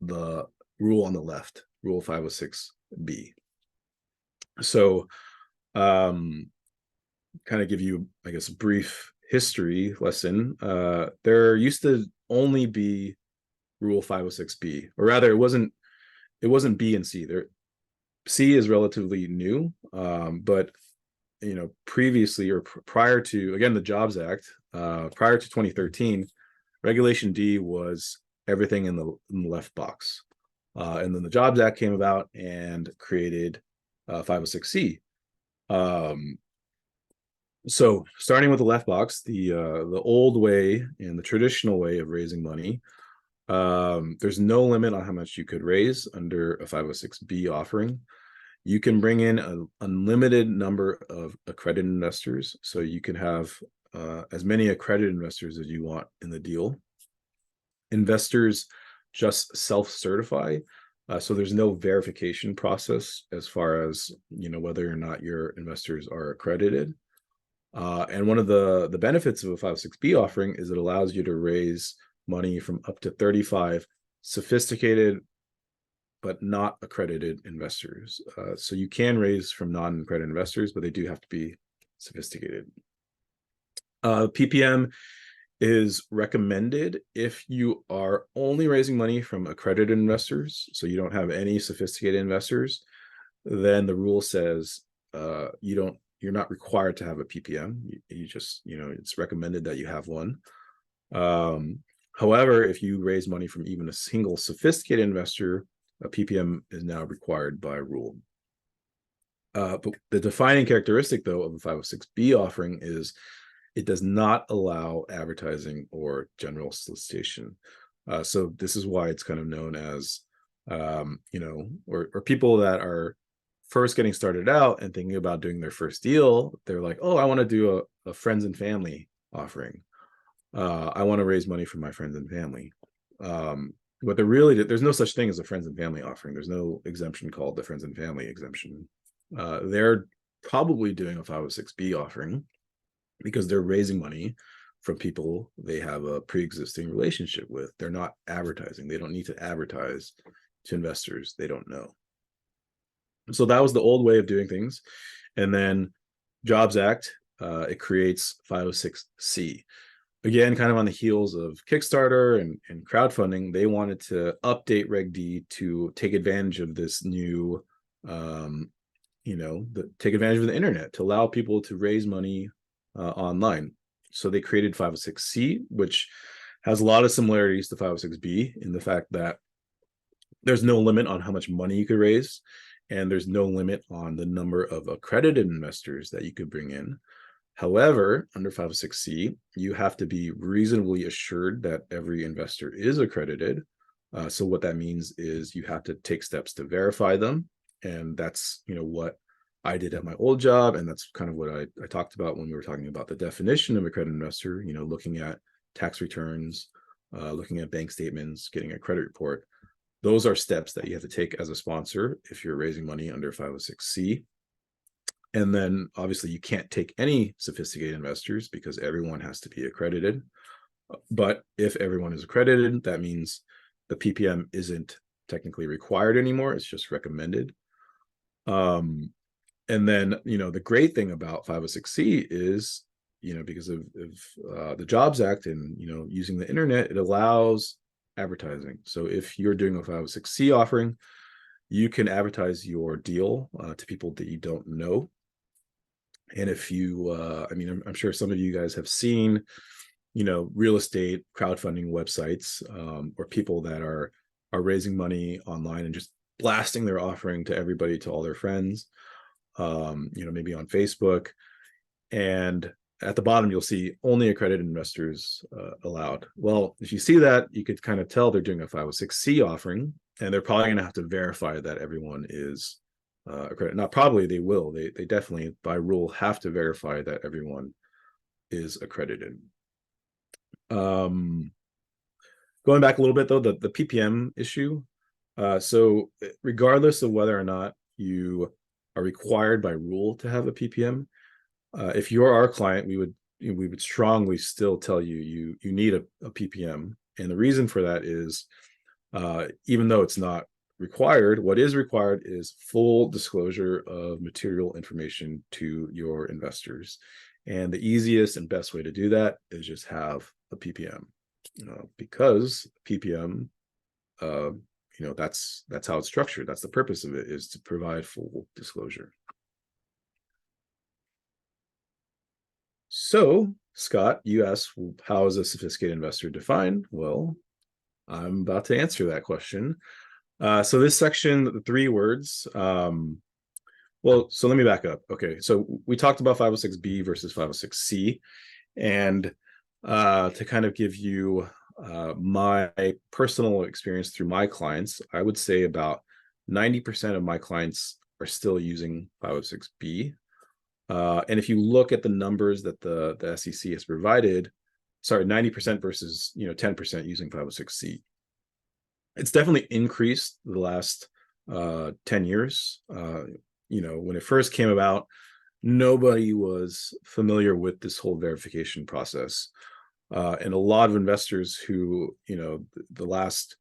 [SPEAKER 1] the rule on the left, Rule 506B. So, kind of give you, I guess, a brief history lesson. There used to only be Rule 506B, or rather, it wasn't B and C. C is relatively new, but previously, or prior to, again, the Jobs Act, prior to 2013, Regulation D was everything in the left box. And then the Jobs Act came about and created 506C. So starting with the left box, the old way and the traditional way of raising money, there's no limit on how much you could raise under a 506B offering. You can bring in an unlimited number of accredited investors. So you can have as many accredited investors as you want in the deal. Investors just self-certify. So there's no verification process as far as whether or not your investors are accredited. And one of the benefits of a 506B offering is it allows you to raise money from up to 35 sophisticated but not accredited investors. So you can raise from non-accredited investors, but they do have to be sophisticated. PPM is recommended if you are only raising money from accredited investors, so you don't have any sophisticated investors. Then the rule says you're not required to have a PPM. You just, it's recommended that you have one. However, if you raise money from even a single sophisticated investor, a PPM is now required by rule. But the defining characteristic, though, of a 506B offering is it does not allow advertising or general solicitation. So this is why it's kind of known as, or people that are first getting started out and thinking about doing their first deal, they're like, oh, I want to do a friends and family offering. I want to raise money from my friends and family. But there's no such thing as a friends and family offering. There's no exemption called the friends and family exemption. They're probably doing a 506B offering because they're raising money from people they have a pre-existing relationship with. They're not advertising. They don't need to advertise to investors they don't know. So that was the old way of doing things. And then Jobs Act, it creates 506C. Again, kind of on the heels of Kickstarter and crowdfunding, they wanted to update Reg D to take advantage of this new, take advantage of the internet to allow people to raise money online. So they created 506C, which has a lot of similarities to 506B in the fact that there's no limit on how much money you could raise, and there's no limit on the number of accredited investors that you could bring in. However, under 506C, you have to be reasonably assured that every investor is accredited. So what that means is you have to take steps to verify them. And that's, what I did at my old job. And that's kind of what I talked about when we were talking about the definition of accredited investor, looking at tax returns, looking at bank statements, getting a credit report. Those are steps that you have to take as a sponsor if you're raising money under 506C. And then obviously you can't take any sophisticated investors because everyone has to be accredited. But if everyone is accredited, that means the PPM isn't technically required anymore. It's just recommended. And then, the great thing about 506C is, because of the Jobs Act and, using the internet, it allows advertising. So if you're doing a 506C offering, you can advertise your deal to people that you don't know. And if you, I'm sure some of you guys have seen, real estate crowdfunding websites, or people that are raising money online and just blasting their offering to everybody, to all their friends, maybe on Facebook. And at the bottom, you'll see only accredited investors allowed. Well, if you see that, you could kind of tell they're doing a 506C offering, and they're probably going to have to verify that everyone is accredited. Not probably, they will. They definitely, by rule, have to verify that everyone is accredited. Going back a little bit, though, the PPM issue. So regardless of whether or not you are required by rule to have a PPM, if you're our client, we would strongly still tell you need a PPM. And the reason for that is, even though it's not required, what is required is full disclosure of material information to your investors. And the easiest and best way to do that is just have a PPM, because PPM, that's how it's structured. That's the purpose of it, is to provide full disclosure. So, Scott, you asked, how is a sophisticated investor defined? Well, I'm about to answer that question. So this section, the 3 words, so let me back up. Okay, so we talked about 506B versus 506C, and to kind of give you my personal experience through my clients, I would say about 90% of my clients are still using 506B. And if you look at the numbers that the SEC has provided, 90% versus 10% using 506C. It's definitely increased the last 10 years. When it first came about, nobody was familiar with this whole verification process. And a lot of investors who, the last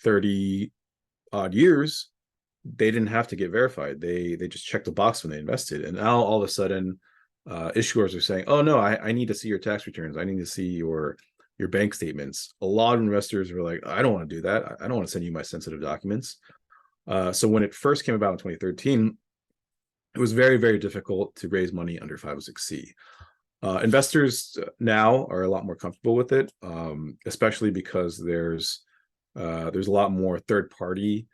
[SPEAKER 1] 30 odd years, they didn't have to get verified. They just checked the box when they invested. And now all of a sudden, issuers are saying, oh no, I need to see your tax returns. I need to see your bank statements. A lot of investors were like, I don't want to do that. I don't want to send you my sensitive documents. So when it first came about in 2013, it was very, very difficult to raise money under 506C. Investors now are a lot more comfortable with it, especially because there's a lot more third-party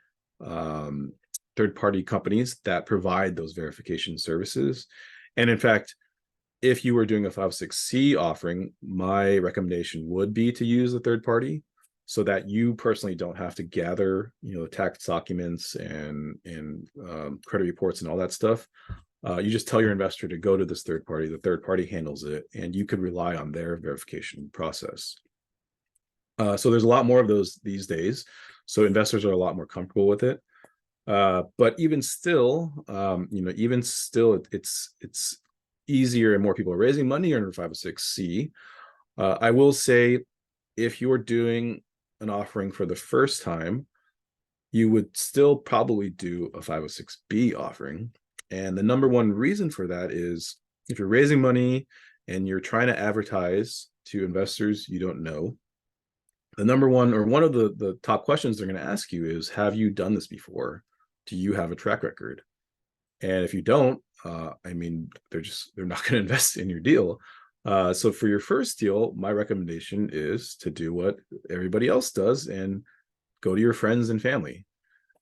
[SPEAKER 1] companies that provide those verification services. And in fact, if you were doing a 506C offering, my recommendation would be to use a third party, so that you personally don't have to gather, tax documents and credit reports and all that stuff. You just tell your investor to go to this third party. The third party handles it, and you could rely on their verification process. So there's a lot more of those these days. So investors are a lot more comfortable with it. But even still, it's easier, and more people are raising money under 506C. I will say, if you're doing an offering for the first time, you would still probably do a 506B offering. And the number one reason for that is, if you're raising money and you're trying to advertise to investors you don't know, the number one, or one of the top questions they're going to ask you is, have you done this before? Do you have a track record? And if you don't, they're not going to invest in your deal. So for your first deal, my recommendation is to do what everybody else does and go to your friends and family.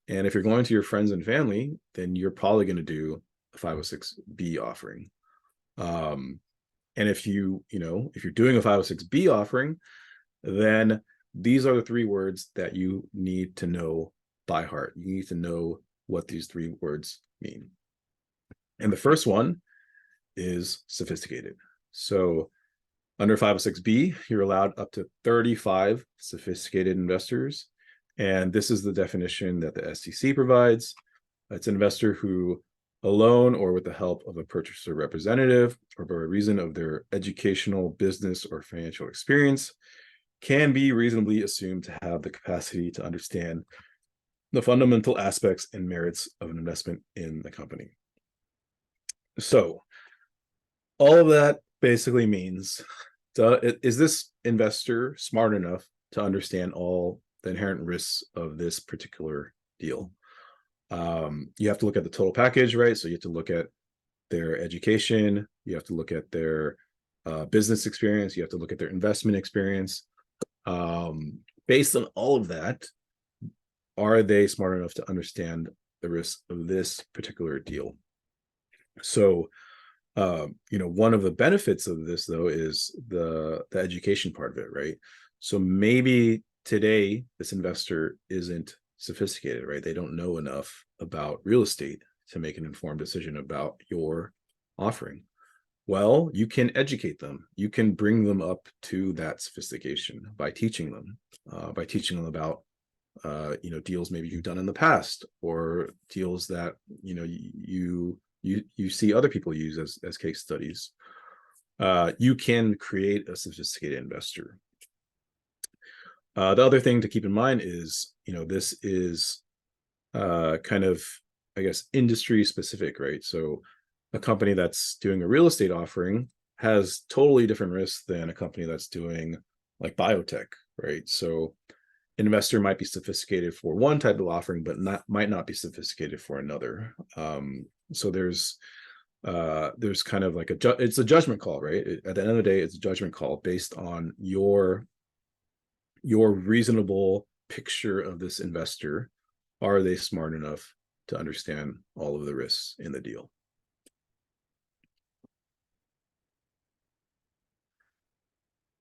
[SPEAKER 1] And if you're going to your friends and family, then you're probably going to do a 506B offering. And if you're doing a 506B offering, then these are the 3 words that you need to know by heart. You need to know what these 3 words mean. And the first one is sophisticated. So under 506B, you're allowed up to 35 sophisticated investors. And this is the definition that the SEC provides. It's an investor who, alone or with the help of a purchaser representative, or by reason of their educational, business, or financial experience, can be reasonably assumed to have the capacity to understand the fundamental aspects and merits of an investment in the company. So all of that basically means, is this investor smart enough to understand all the inherent risks of this particular deal? You have to look at the total package, right? So you have to look at their education, you have to look at their business experience, you have to look at their investment experience. Based on all of that, are they smart enough to understand the risks of this particular deal? So, one of the benefits of this, though, is the education part of it, right? So maybe today this investor isn't sophisticated, right? They don't know enough about real estate to make an informed decision about your offering. Well, you can educate them. You can bring them up to that sophistication by teaching them about deals maybe you've done in the past, or deals that you see other people use as case studies. You can create a sophisticated investor. The other thing to keep in mind is, this is kind of, I guess, industry specific, right? So a company that's doing a real estate offering has totally different risks than a company that's doing like biotech, right? So an investor might be sophisticated for one type of offering, but might not be sophisticated for another. So there's kind of like it's a judgment call, right? At the end of the day, it's a judgment call based on your reasonable picture of this investor. Are they smart enough to understand all of the risks in the deal?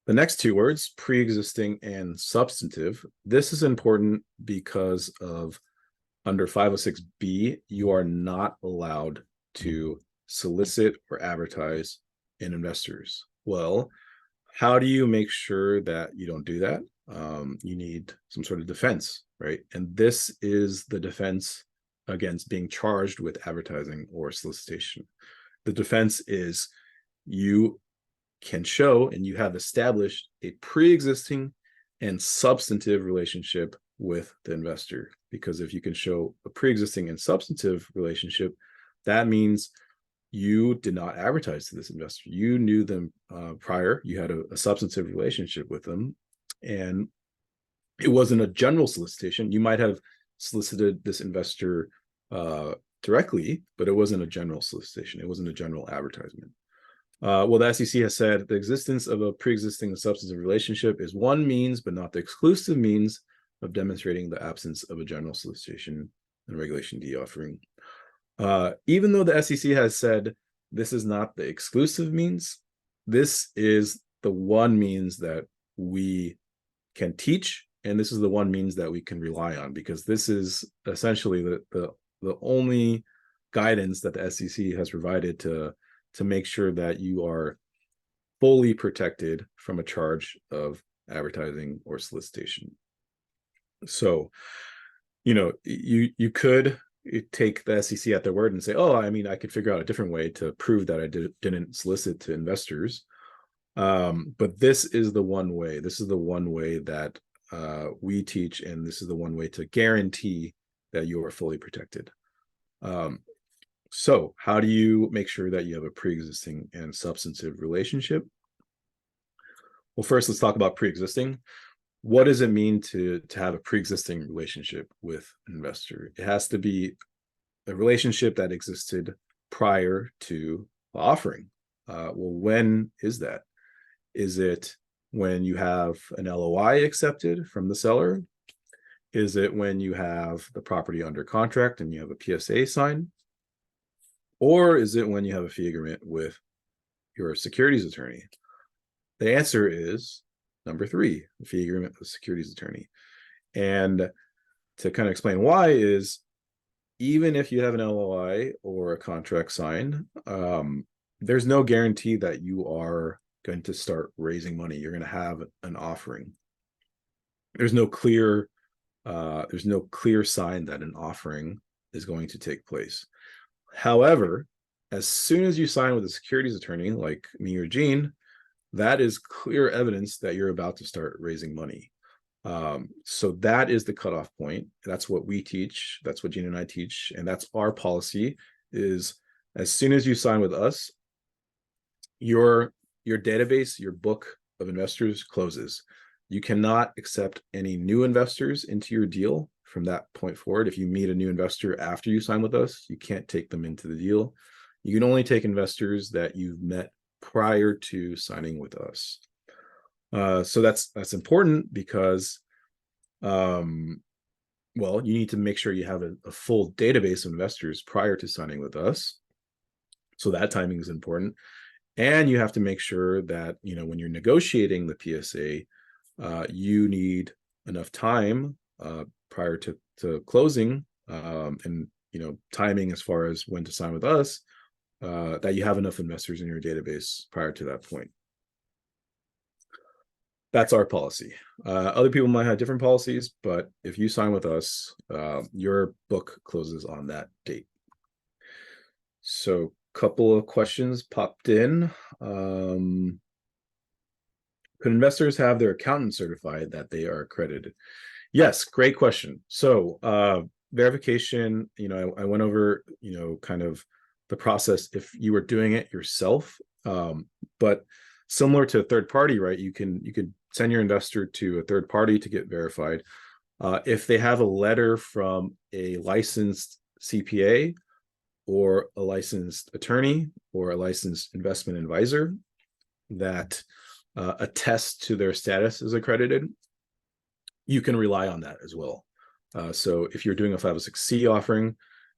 [SPEAKER 1] The next two words, pre-existing and substantive. This is important because of under 506B, you are not allowed to solicit or advertise in investors. Well, how do you make sure that you don't do that? You need some sort of defense, right? And this is the defense against being charged with advertising or solicitation. The defense is you can show and you have established a pre-existing and substantive relationship with the investor. Because if you can show a pre-existing and substantive relationship, that means you did not advertise to this investor. You knew them prior. You had a substantive relationship with them, and it wasn't a general solicitation. You might have solicited this investor directly, but it wasn't a general solicitation. It wasn't a general advertisement. Well, the SEC has said the existence of a pre-existing and substantive relationship is one means, but not the exclusive means of demonstrating the absence of a general solicitation and Regulation D offering. Even though the SEC has said this is not the exclusive means, this is the one means that we can teach, and this is the one means that we can rely on, because this is essentially the only guidance that the SEC has provided to make sure that you are fully protected from a charge of advertising or solicitation. So, you could take the SEC at their word and say, oh, I mean, I could figure out a different way to prove that I didn't solicit to investors. But this is the one way. This is the one way that we teach, and this is the one way to guarantee that you are fully protected. So how do you make sure that you have a pre-existing and substantive relationship? Well, first, let's talk about pre-existing. What does it mean to have a pre-existing relationship with an investor? It has to be a relationship that existed prior to the offering. Well, when is that? Is it when you have an LOI accepted from the seller? Is it when you have the property under contract and you have a PSA signed? Or is it when you have a fee agreement with your securities attorney? The answer is number 3, the fee agreement with the securities attorney. And to kind of explain why is, even if you have an LOI or a contract signed, there's no guarantee that you are going to start raising money. You're going to have an offering. There's no clear sign that an offering is going to take place. However, as soon as you sign with a securities attorney like me or Gene, that is clear evidence that you're about to start raising money. So that is the cutoff point. That's what we teach. That's what Gene and I teach. And that's our policy, is As soon as you sign with us, your database, your book of investors closes. You cannot accept any new investors into your deal from that point forward. If you meet a new investor after you sign with us, you can't take them into the deal. You can only take investors that you've met prior to signing with us. So that's important because, well, you need to make sure you have a full database of investors prior to signing with us. So that timing is important. And you have to make sure that, when you're negotiating the PSA, you need enough time prior to closing, and timing as far as when to sign with us, that you have enough investors in your database prior to that point. That's our policy. Other people might have different policies, but if you sign with us, your book closes on that date. So, couple of questions popped in. Could investors have their accountant certified that they are accredited? Yes, great question. So verification, I went over, kind of the process if you were doing it yourself. But similar to a third party, right? You could send your investor to a third party to get verified. If they have a letter from a licensed CPA or a licensed attorney or a licensed investment advisor that attest to their status as accredited, you can rely on that as well. So if you're doing a 506C offering,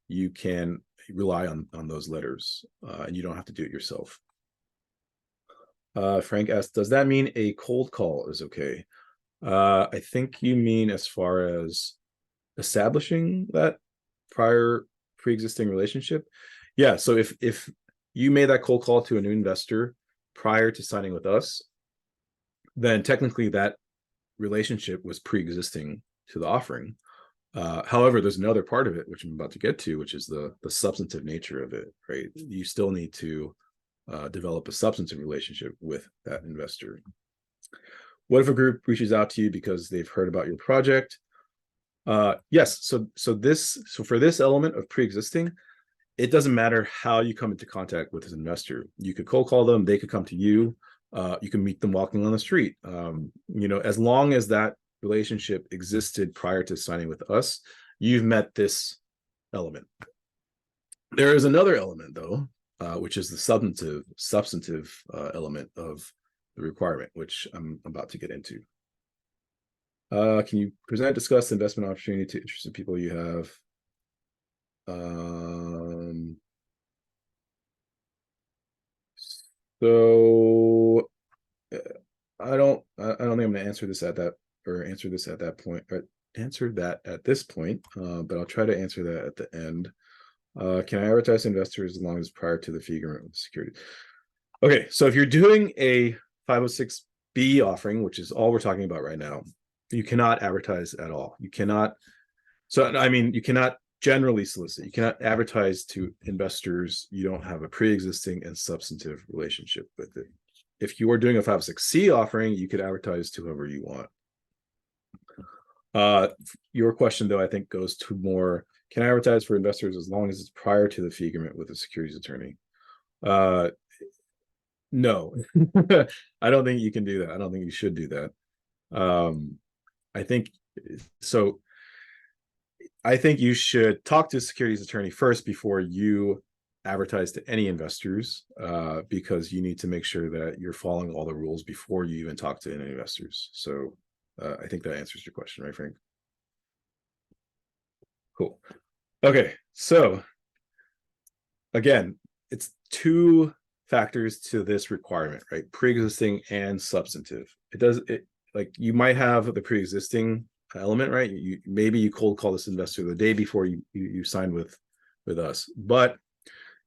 [SPEAKER 1] you can rely on those letters, and you don't have to do it yourself. Frank asked, does that mean a cold call is okay? I think you mean as far as establishing that prior pre-existing relationship. Yeah, so if you made that cold call to a new investor prior to signing with us, then technically that relationship was pre-existing to the offering. However, there's another part of it, which I'm about to get to, which is the substantive nature of it, right? You still need to develop a substantive relationship with that investor. What if a group reaches out to you because they've heard about your project? Yes. So for this element of pre-existing, it doesn't matter how you come into contact with this investor. You could cold call them, they could come to you. You can meet them walking on the street. As long as that relationship existed prior to signing with us, you've met this element. There is another element, though, which is the substantive element of the requirement, which I'm about to get into. Can you present, discuss the investment opportunity to interested people you have? So I don't think I'm going to answer this at that point, but answer that at this point. But I'll try to answer that at the end. Can I advertise to investors as long as prior to the fee agreement with security? Okay, so if you're doing a 506B offering, which is all we're talking about right now, you cannot advertise at all. You cannot. So I mean, you cannot generally solicit. You cannot advertise to investors you don't have a pre-existing and substantive relationship with it. If you are doing a 506C offering, you could advertise to whoever you want. Your question, though, I think goes to more, can I advertise for investors as long as it's prior to the fee agreement with the securities attorney? No, I don't think you can do that. I don't think you should do that. I think so. I think you should talk to a securities attorney first before you advertise to any investors, because you need to make sure that you're following all the rules before you even talk to any investors. So I think that answers your question, right, Frank? Cool. Okay, so again, it's two factors to this requirement, right? Pre-existing and substantive. Like you might have the pre-existing element, right? Maybe you cold call this investor the day before you signed with us, but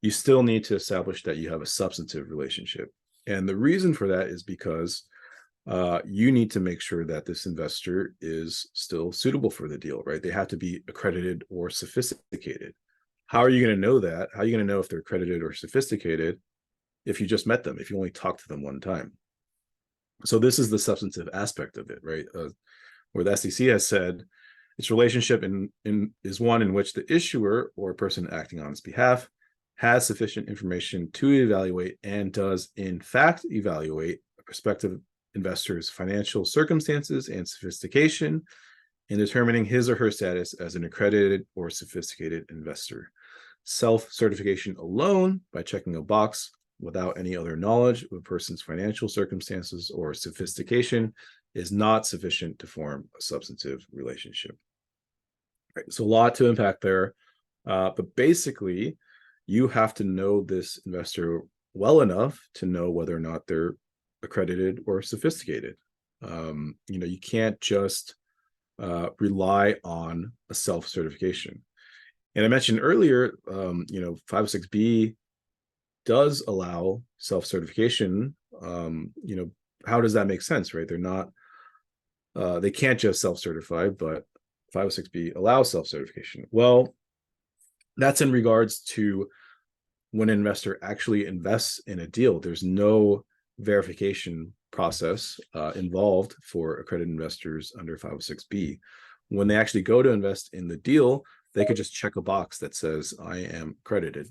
[SPEAKER 1] you still need to establish that you have a substantive relationship. And the reason for that is because you need to make sure that this investor is still suitable for the deal, right? They have to be accredited or sophisticated. How are you going to know that? How are you going to know if they're accredited or sophisticated if you just met them, if you only talked to them one time? So this is the substantive aspect of it, right? Where the SEC has said its relationship is one in which the issuer or a person acting on its behalf has sufficient information to evaluate and does in fact evaluate a prospective investor's financial circumstances and sophistication in determining his or her status as an accredited or sophisticated investor. Self-certification alone, by checking a box without any other knowledge of a person's financial circumstances or sophistication, is not sufficient to form a substantive relationship. Right, so a lot to unpack there, but basically, you have to know this investor well enough to know whether or not they're accredited or sophisticated. You can't just rely on a self-certification. And I mentioned earlier, 506B does allow self-certification. How does that make sense, right? They're not, they can't just self-certify, but 506B allows self-certification. Well, that's in regards to when an investor actually invests in a deal. There's no verification process involved for accredited investors under 506B. When they actually go to invest in the deal, they could just check a box that says, I am accredited.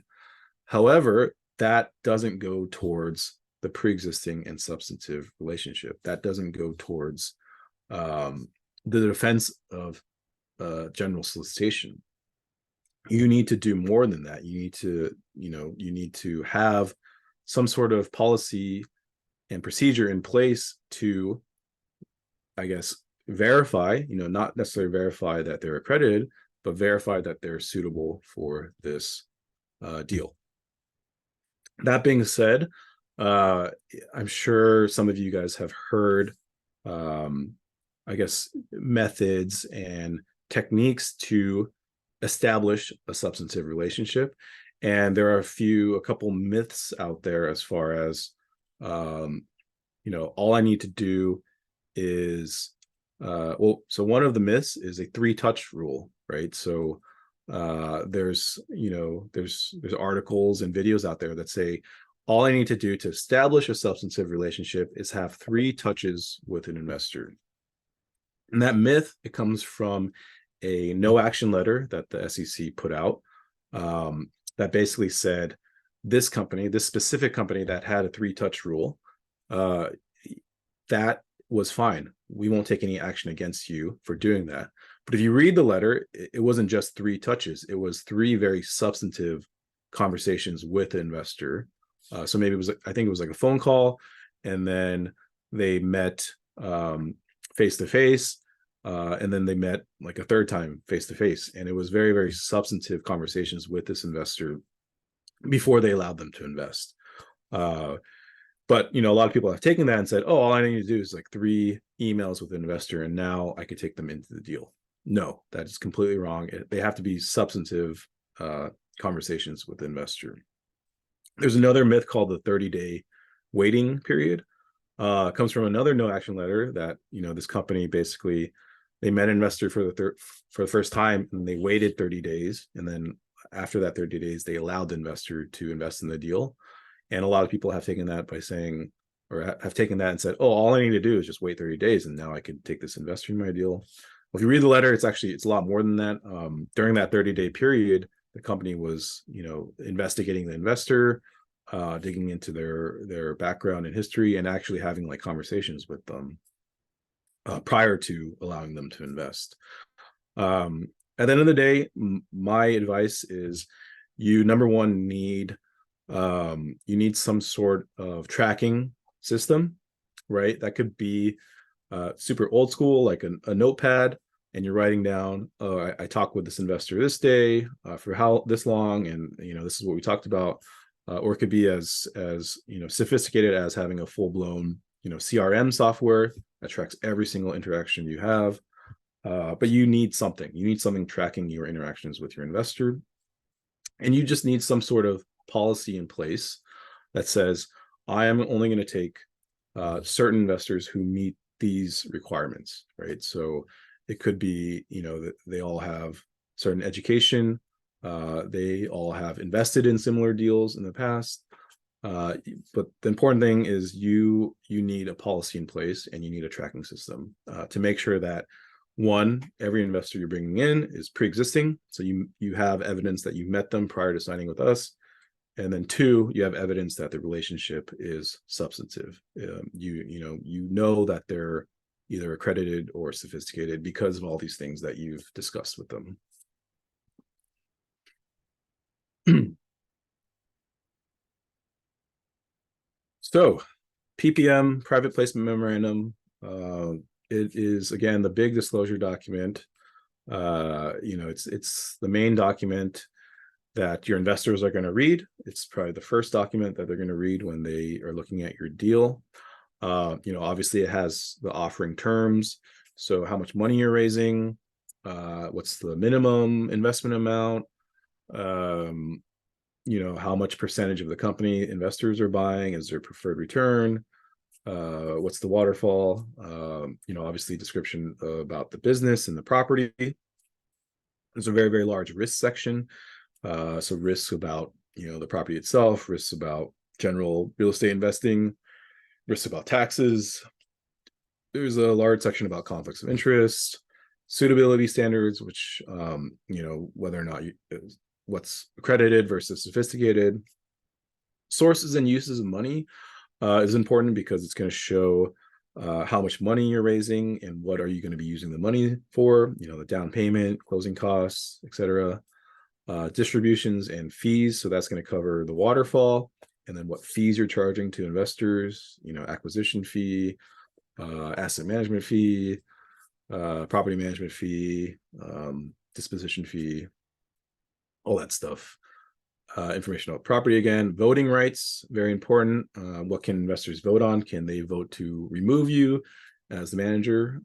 [SPEAKER 1] However, that doesn't go towards the pre-existing and substantive relationship. That doesn't go towards the defense of general solicitation. You need to do more than that. You need to have some sort of policy and procedure in place to, I guess, verify, not necessarily verify that they're accredited, but verify that they're suitable for this deal. That being said, I'm sure some of you guys have heard, I guess, methods and techniques to establish a substantive relationship. And there are a couple myths out there as far as, all I need to do is, so one of the myths is a 3-touch rule, right? So there's articles and videos out there that say, all I need to do to establish a substantive relationship is have 3 touches with an investor. And that myth, it comes from a no action letter that the SEC put out that basically said this specific company that had a 3-touch rule, that was fine. We won't take any action against you for doing that. But if you read the letter, it wasn't just 3 touches. It was 3 very substantive conversations with an investor. So maybe I think it was like a phone call, and then they met face to face, and then they met like a 3rd time face to face. And it was very, very substantive conversations with this investor before they allowed them to invest. But a lot of people have taken that and said, oh, all I need to do is like 3 emails with an investor, and now I could take them into the deal. No, that is completely wrong. They have to be substantive conversations with the investor. There's another myth called the 30-day waiting period. It comes from another no action letter that, this company basically, they met an investor for the first time, and they waited 30 days. And then after that 30 days, they allowed the investor to invest in the deal. And a lot of people have taken that by saying, or have taken that and said, oh, all I need to do is just wait 30 days, and now I can take this investor in my deal. Well, if you read the letter, it's a lot more than that. During that 30-day period, the company was, investigating the investor, digging into their background and history, and actually having like conversations with them prior to allowing them to invest. At the end of the day, my advice is you, number one, need some sort of tracking system, right? That could be super old school, like a notepad, and you're writing down, oh, I talked with this investor this day for this long, and this is what we talked about. Or it could be as sophisticated as having a full-blown CRM software that tracks every single interaction you have. But you need something tracking your interactions with your investor, and you just need some sort of policy in place that says, I am only going to take certain investors who meet these requirements, right? So it could be that they all have certain education, they all have invested in similar deals in the past, but the important thing is you need a policy in place, and you need a tracking system to make sure that, one, every investor you're bringing in is pre-existing, so you have evidence that you met them prior to signing with us, And then two, you have evidence that the relationship is substantive. You know that they're either accredited or sophisticated because of all these things that you've discussed with them. So PPM, private placement memorandum, it is, again, the big disclosure document. It's the main document that your investors are going to read. It's probably the first document that they're going to read when they are looking at your deal. Obviously it has the offering terms. So how much money you're raising, what's the minimum investment amount, how much percentage of the company investors are buying, is their preferred return, what's the waterfall, obviously description about the business and the property. There's a very, very large risk section. So risks about, the property itself, risks about general real estate investing, risks about taxes. There's a large section about conflicts of interest, suitability standards, which, whether or not what's accredited versus sophisticated. Sources and uses of money is important because it's going to show how much money you're raising and what are you going to be using the money for, the down payment, closing costs, etc. Distributions and fees. So that's going to cover the waterfall, and then what fees you're charging to investors, acquisition fee, asset management fee, property management fee, disposition fee, all that stuff. Information about property, again, voting rights, very important. What can investors vote on? Can they vote to remove you as the manager?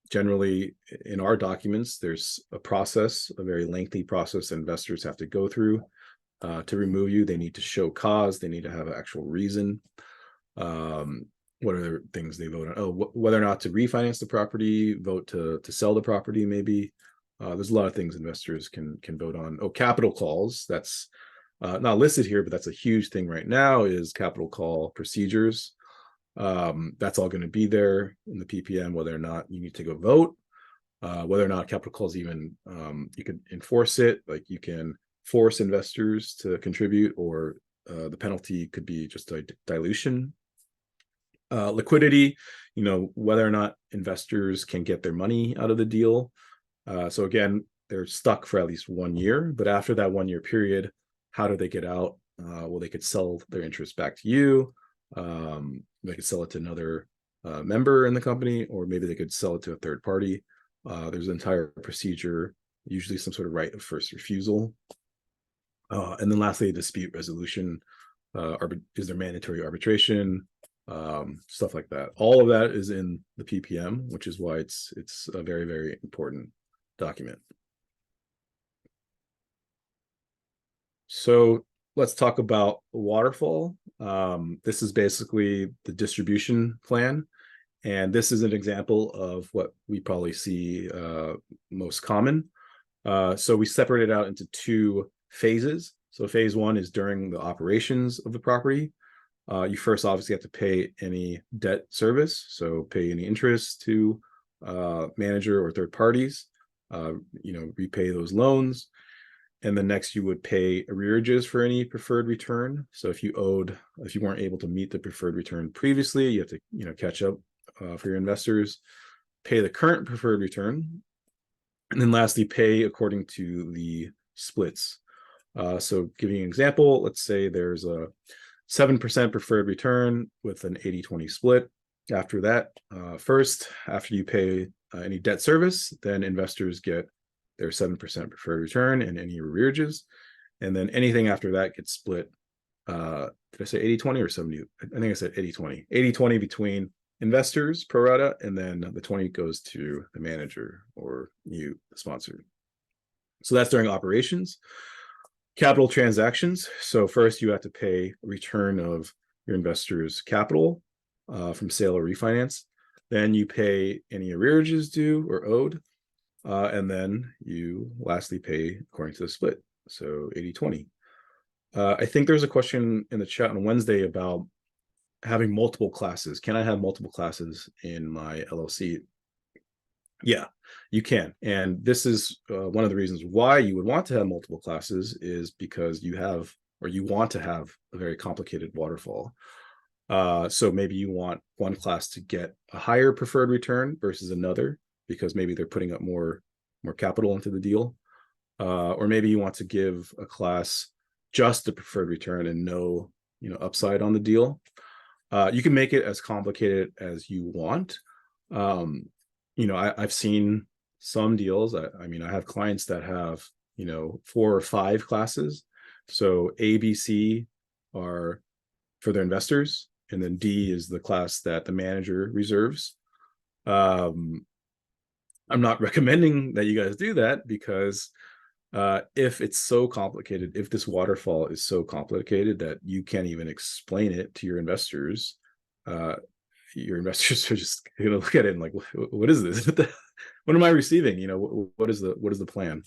[SPEAKER 1] Generally, in our documents, there's a process, a very lengthy process investors have to go through to remove you. They need to show cause. They need to have an actual reason. What are the things they vote on? Whether or not to refinance the property, vote to sell the property, maybe. There's a lot of things investors can vote on. Capital calls. That's not listed here, but that's a huge thing right now, is capital call procedures. That's all going to be there in the PPM, whether or not you need to go vote, whether or not capital calls even, you can enforce it, like you can force investors to contribute, or the penalty could be just a dilution. Liquidity, whether or not investors can get their money out of the deal. So again, they're stuck for at least 1 year, but after that 1 year period, how do they get out? Well, they could sell their interest back to you. They could sell it to another member in the company, or maybe they could sell it to a third party. There's an entire procedure, usually some sort of right of first refusal. And then lastly, dispute resolution. Is there mandatory arbitration? Stuff like that. All of that is in the PPM, which is why it's a very, very important document. So let's talk about waterfall. This is basically the distribution plan. And this is an example of what we probably see most common. So we separate it out into 2 phases. So phase 1 is during the operations of the property. You first obviously have to pay any debt service, so pay any interest to manager or third parties, repay those loans. And then next you would pay arrearages for any preferred return. So if you weren't able to meet the preferred return previously, you have to, catch up for your investors, pay the current preferred return, and then lastly, pay according to the splits. So giving you an example, let's say there's a 7% preferred return with an 80-20 split. After that, first, after you pay any debt service, then investors get their 7% preferred return and any arrearages. And then anything after that gets split. Did I say 80-20 or 70? I think I said 80-20. 80-20 between investors pro rata, and then the 20 goes to the manager or you, the sponsor. So that's during operations. Capital transactions. So first you have to pay a return of your investors' capital from sale or refinance. Then you pay any arrearages due or owed. And then you lastly pay according to the split. So 80-20. I think there's a question in the chat on Wednesday about having multiple classes. Can I have multiple classes in my LLC? Yeah, you can. And this is one of the reasons why you would want to have multiple classes, is because you have or you want to have a very complicated waterfall. So maybe you want one class to get a higher preferred return versus another, because maybe they're putting up more capital into the deal. Or maybe you want to give a class just a preferred return and no, upside on the deal. You can make it as complicated as you want. I've seen some deals. I mean, I have clients that have, 4 or 5 classes. So A, B, C are for their investors, and then D is the class that the manager reserves. I'm not recommending that you guys do that, because if it's so complicated, if this waterfall is so complicated that you can't even explain it to your investors are just going to look at it and like, what is this? What am I receiving? What is the plan?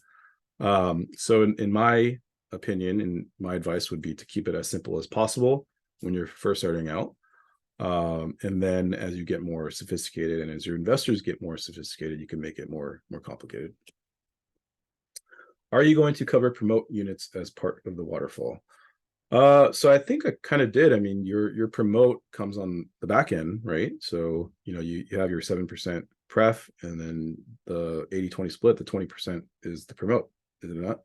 [SPEAKER 1] So in my opinion, and my advice would be to keep it as simple as possible when you're first starting out. And then as you get more sophisticated and as your investors get more sophisticated, you can make it more complicated. Are you going to cover promote units as part of the waterfall? So I think I kind of did. I mean, your promote comes on the back end, right? So, you have your 7% pref, and then the 80-20 split, the 20% is the promote, is it not?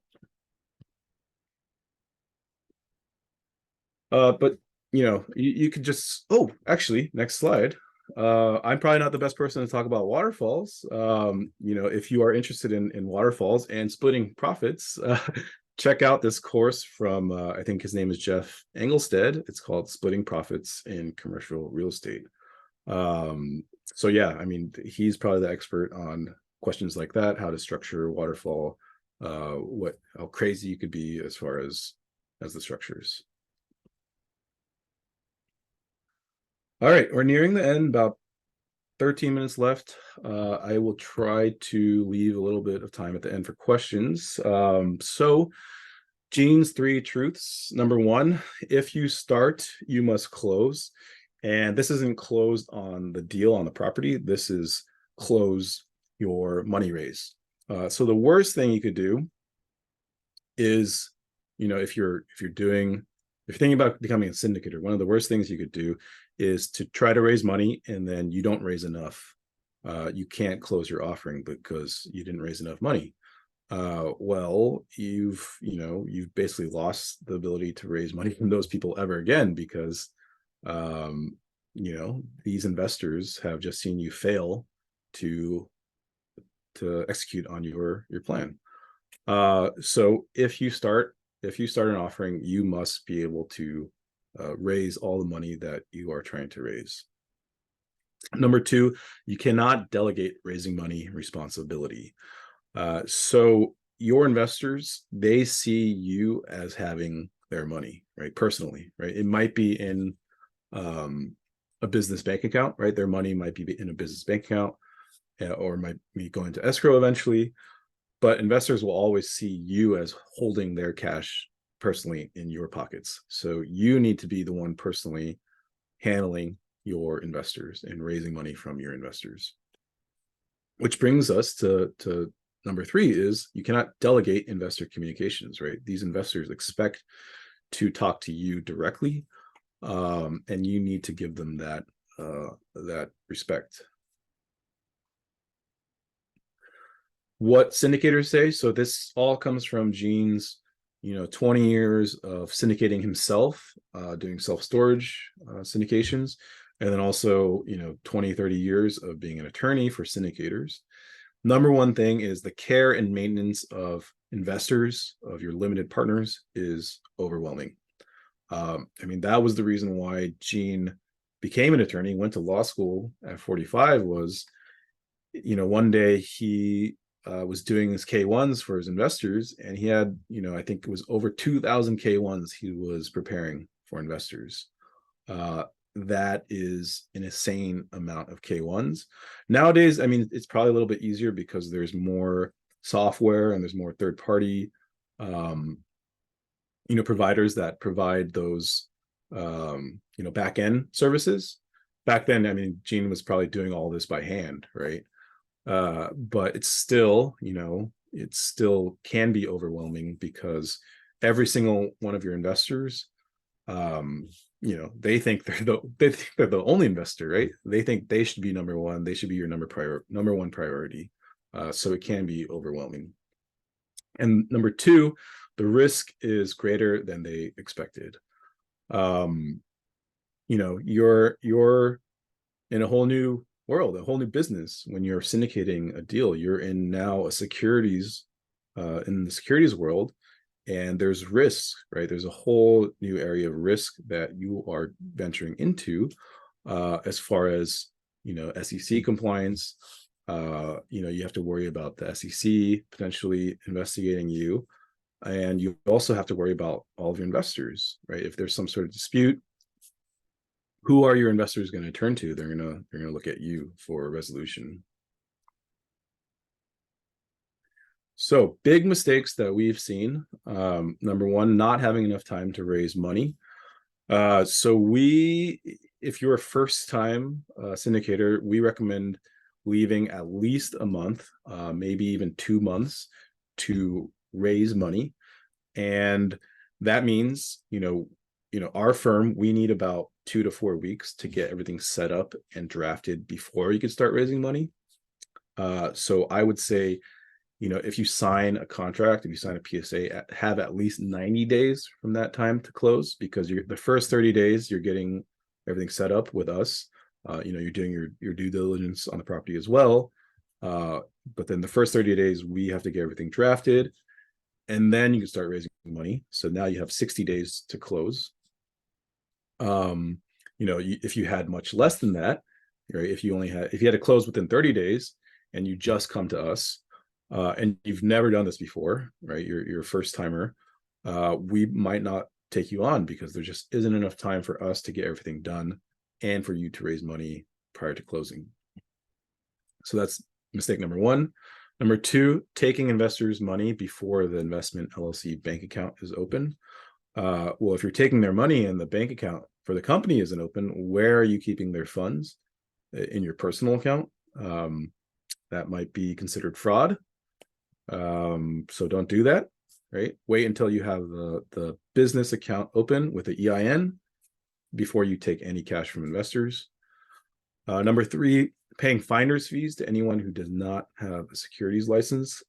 [SPEAKER 1] But you could just, actually, next slide. I'm probably not the best person to talk about waterfalls. If you are interested in waterfalls and splitting profits, check out this course from, I think his name is Jeff Engelstead. It's called Splitting Profits in Commercial Real Estate. So yeah, I mean, he's probably the expert on questions like that, how to structure waterfall, how crazy you could be as far as the structures. All right, we're nearing the end, about 13 minutes left. I will try to leave a little bit of time at the end for questions. So Gene's 3 truths. Number 1, if you start, you must close. And this isn't closed on the deal on the property. This is close your money raise. So the worst thing you could do is, if you're thinking about becoming a syndicator, one of the worst things you could do is to try to raise money and then you don't raise enough. You can't close your offering because you didn't raise enough money. Well, you've basically lost the ability to raise money from those people ever again, because these investors have just seen you fail to execute on your plan. So if you start an offering, you must be able to raise all the money that you are trying to raise. Number 2, you cannot delegate raising money responsibility. So your investors, they see you as having their money, right? Personally, right? It might be in a business bank account, right? Their money might be in a business bank account, or might be going to escrow eventually. But investors will always see you as holding their cash personally in your pockets. So you need to be the one personally handling your investors and raising money from your investors. Which brings us to number 3, is you cannot delegate investor communications, right? These investors expect to talk to you directly, and you need to give them that respect. What syndicators say. So this all comes from Gene's 20 years of syndicating himself, doing self-storage syndications, and then also 20-30 years of being an attorney for syndicators. Number 1 thing is the care and maintenance of investors, of your limited partners, is overwhelming. I mean, that was the reason why Gene became an attorney, went to law school at 45, was one day he was doing his K1s for his investors, and he had, I think it was over 2,000 K1s he was preparing for investors. That is an insane amount of K1s. Nowadays, I mean, it's probably a little bit easier because there's more software and there's more third-party, providers that provide those, back-end services. Back then, I mean, Gene was probably doing all this by hand, right? But it's still, it still can be overwhelming because every single one of your investors, they think they're the only investor, right? They think they should be number one. They should be your number one priority. So it can be overwhelming. And number two, the risk is greater than they expected. You're in a whole new world, a whole new business. When you're syndicating a deal, you're in now a securities, in the securities world, and there's risks, right? There's a whole new area of risk that you are venturing into, as far as, SEC compliance. You have to worry about the SEC potentially investigating you. And you also have to worry about all of your investors, right? If there's some sort of dispute, who are your investors going to turn to? They're going to look at you for a resolution. So big mistakes that we've seen. Number one, not having enough time to raise money. If you're a first-time syndicator, we recommend leaving at least a month, maybe even 2 months, to raise money. And that means, our firm, we need about 2 to 4 weeks to get everything set up and drafted before you can start raising money. So I would say, if you sign a contract, if you sign a PSA, have at least 90 days from that time to close, because the first 30 days, you're getting everything set up with us. You're doing your due diligence on the property as well. But then the first 30 days, we have to get everything drafted, and then you can start raising money. So now you have 60 days to close. If you had much less than that, right? If you had to close within 30 days and you just come to us, and you've never done this before, right? You're a first timer. We might not take you on because there just isn't enough time for us to get everything done and for you to raise money prior to closing. So that's mistake number one. Number two, taking investors' money before the investment LLC bank account is open. Well, if you're taking their money and the bank account for the company isn't open, where are you keeping their funds? In your personal account? That might be considered fraud. So don't do that, right? Wait until you have the business account open with the EIN before you take any cash from investors. Number three, paying finder's fees to anyone who does not have a securities license.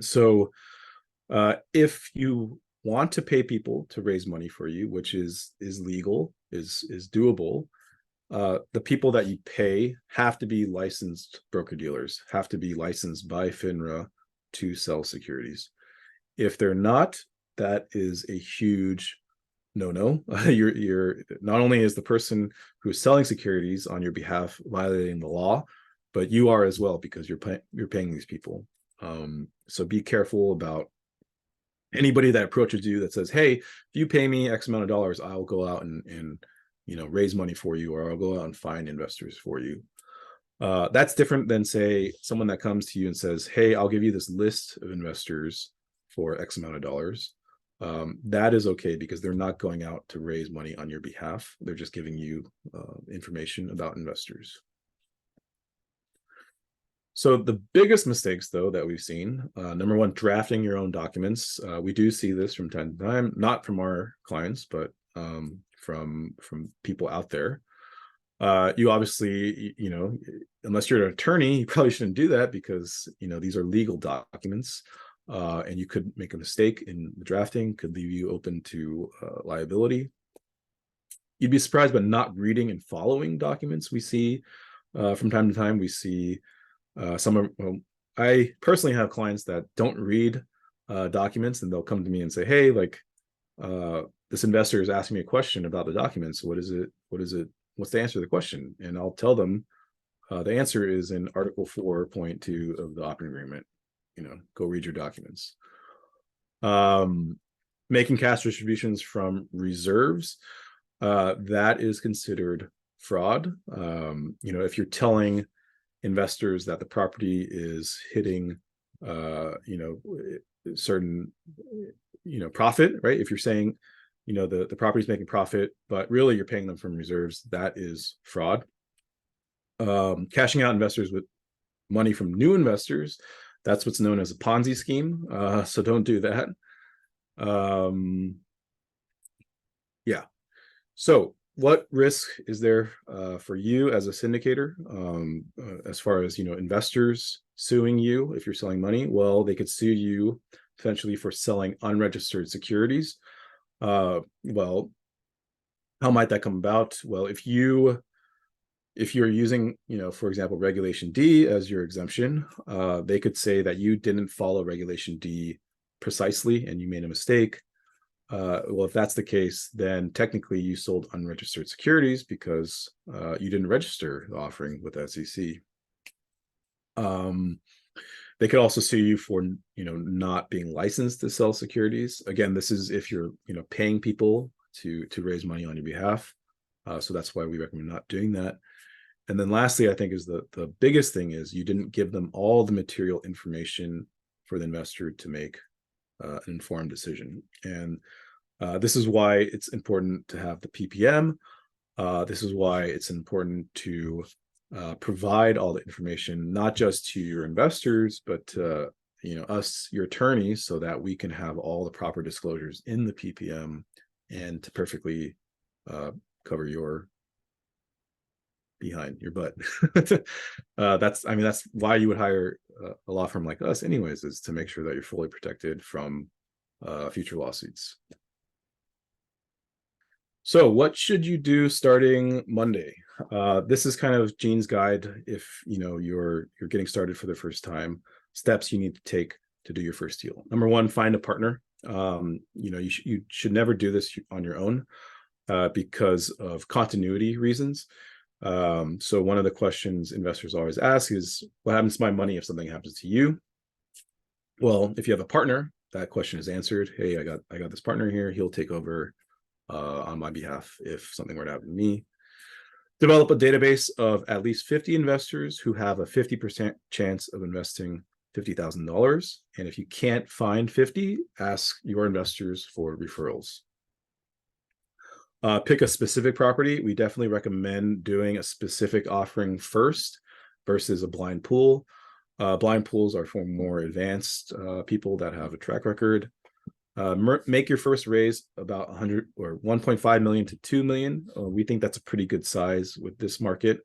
[SPEAKER 1] So if you want to pay people to raise money for you, which is legal, is doable, the people that you pay have to be licensed broker-dealers, have to be licensed by FINRA to sell securities. If they're not, that is a huge no-no. You're not only is the person who's selling securities on your behalf violating the law, but you are as well, because you're paying these people. So be careful about anybody that approaches you that says, hey, if you pay me X amount of dollars, I'll go out and raise money for you, or I'll go out and find investors for you. That's different than, say, someone that comes to you and says, hey, I'll give you this list of investors for X amount of dollars. That is okay, because they're not going out to raise money on your behalf. They're just giving you information about investors. So the biggest mistakes, though, that we've seen, number one, drafting your own documents. We do see this from time to time, not from our clients, but from people out there. You obviously, unless you're an attorney, you probably shouldn't do that, because these are legal documents, and you could make a mistake in the drafting, could leave you open to liability. You'd be surprised, but not reading and following documents. We see from time to time, we see I personally have clients that don't read documents, and they'll come to me and say, hey, this investor is asking me a question about the documents. What is it? What's the answer to the question? And I'll tell them the answer is in Article 4.2 of the operating agreement. Go read your documents. Making cash distributions from reserves, that is considered fraud. If you're telling investors that the property is hitting certain profit, right? If you're saying the property's making profit, but really you're paying them from reserves, that is fraud. Cashing out investors with money from new investors, that's what's known as a Ponzi scheme. So don't do that. Yeah. So what risk is there for you as a syndicator as far as, investors suing you if you're selling money? Well, they could sue you potentially for selling unregistered securities. Well, how might that come about? Well, if you're using, for example, Regulation D as your exemption, they could say that you didn't follow Regulation D precisely and you made a mistake. Well, if that's the case, then technically you sold unregistered securities because you didn't register the offering with the SEC. They could also sue you for, not being licensed to sell securities. Again, this is if you're, paying people to raise money on your behalf. So that's why we recommend not doing that. And then lastly, I think is the biggest thing is you didn't give them all the material information for the investor to make an informed decision. And this is why it's important to have the PPM. This is why it's important to provide all the information, not just to your investors, but to, us, your attorneys, so that we can have all the proper disclosures in the PPM and to perfectly cover your behind your butt. That's why you would hire a law firm like us anyways, is to make sure that you're fully protected from future lawsuits. So what should you do starting Monday? This is kind of Gene's guide if you're getting started for the first time. Steps you need to take to do your first deal. Number one, find a partner. You should never do this on your own because of continuity reasons. So one of the questions investors always ask is, what happens to my money if something happens to you? Well, if you have a partner, that question is answered. Hey, I got this partner here. He'll take over on my behalf if something were to happen to me. Develop a database of at least 50 investors who have a 50% chance of investing $50,000. And if you can't find 50, ask your investors for referrals. Pick a specific property. We definitely recommend doing a specific offering first versus a blind pool. Blind pools are for more advanced people that have a track record. Make your first raise about 100 or 1.5 million to 2 million. We think that's a pretty good size with this market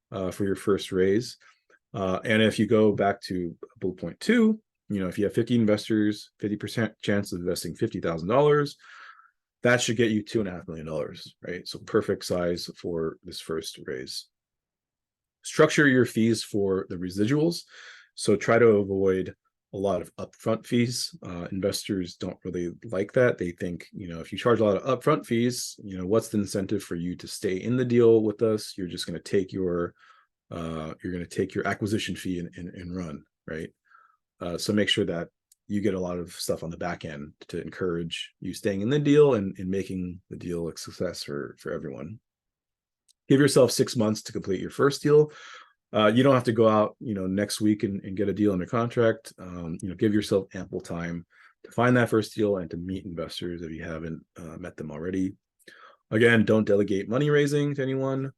[SPEAKER 1] for your first raise. And if you go back to bullet point 2, if you have 50 investors, 50% chance of investing $50,000, that should get you $2.5 million, right? So perfect size for this first raise. Structure your fees for the residuals. So try to avoid a lot of upfront fees. Investors don't really like that. They think, if you charge a lot of upfront fees, what's the incentive for you to stay in the deal with us? You're just going to take your acquisition fee and run, right? So make sure that you get a lot of stuff on the back end to encourage you staying in the deal and making the deal a success for everyone. Give yourself 6 months to complete your first deal. You don't have to go out, next week and get a deal under contract. Give yourself ample time to find that first deal and to meet investors if you haven't met them already. Again, don't delegate money raising to anyone.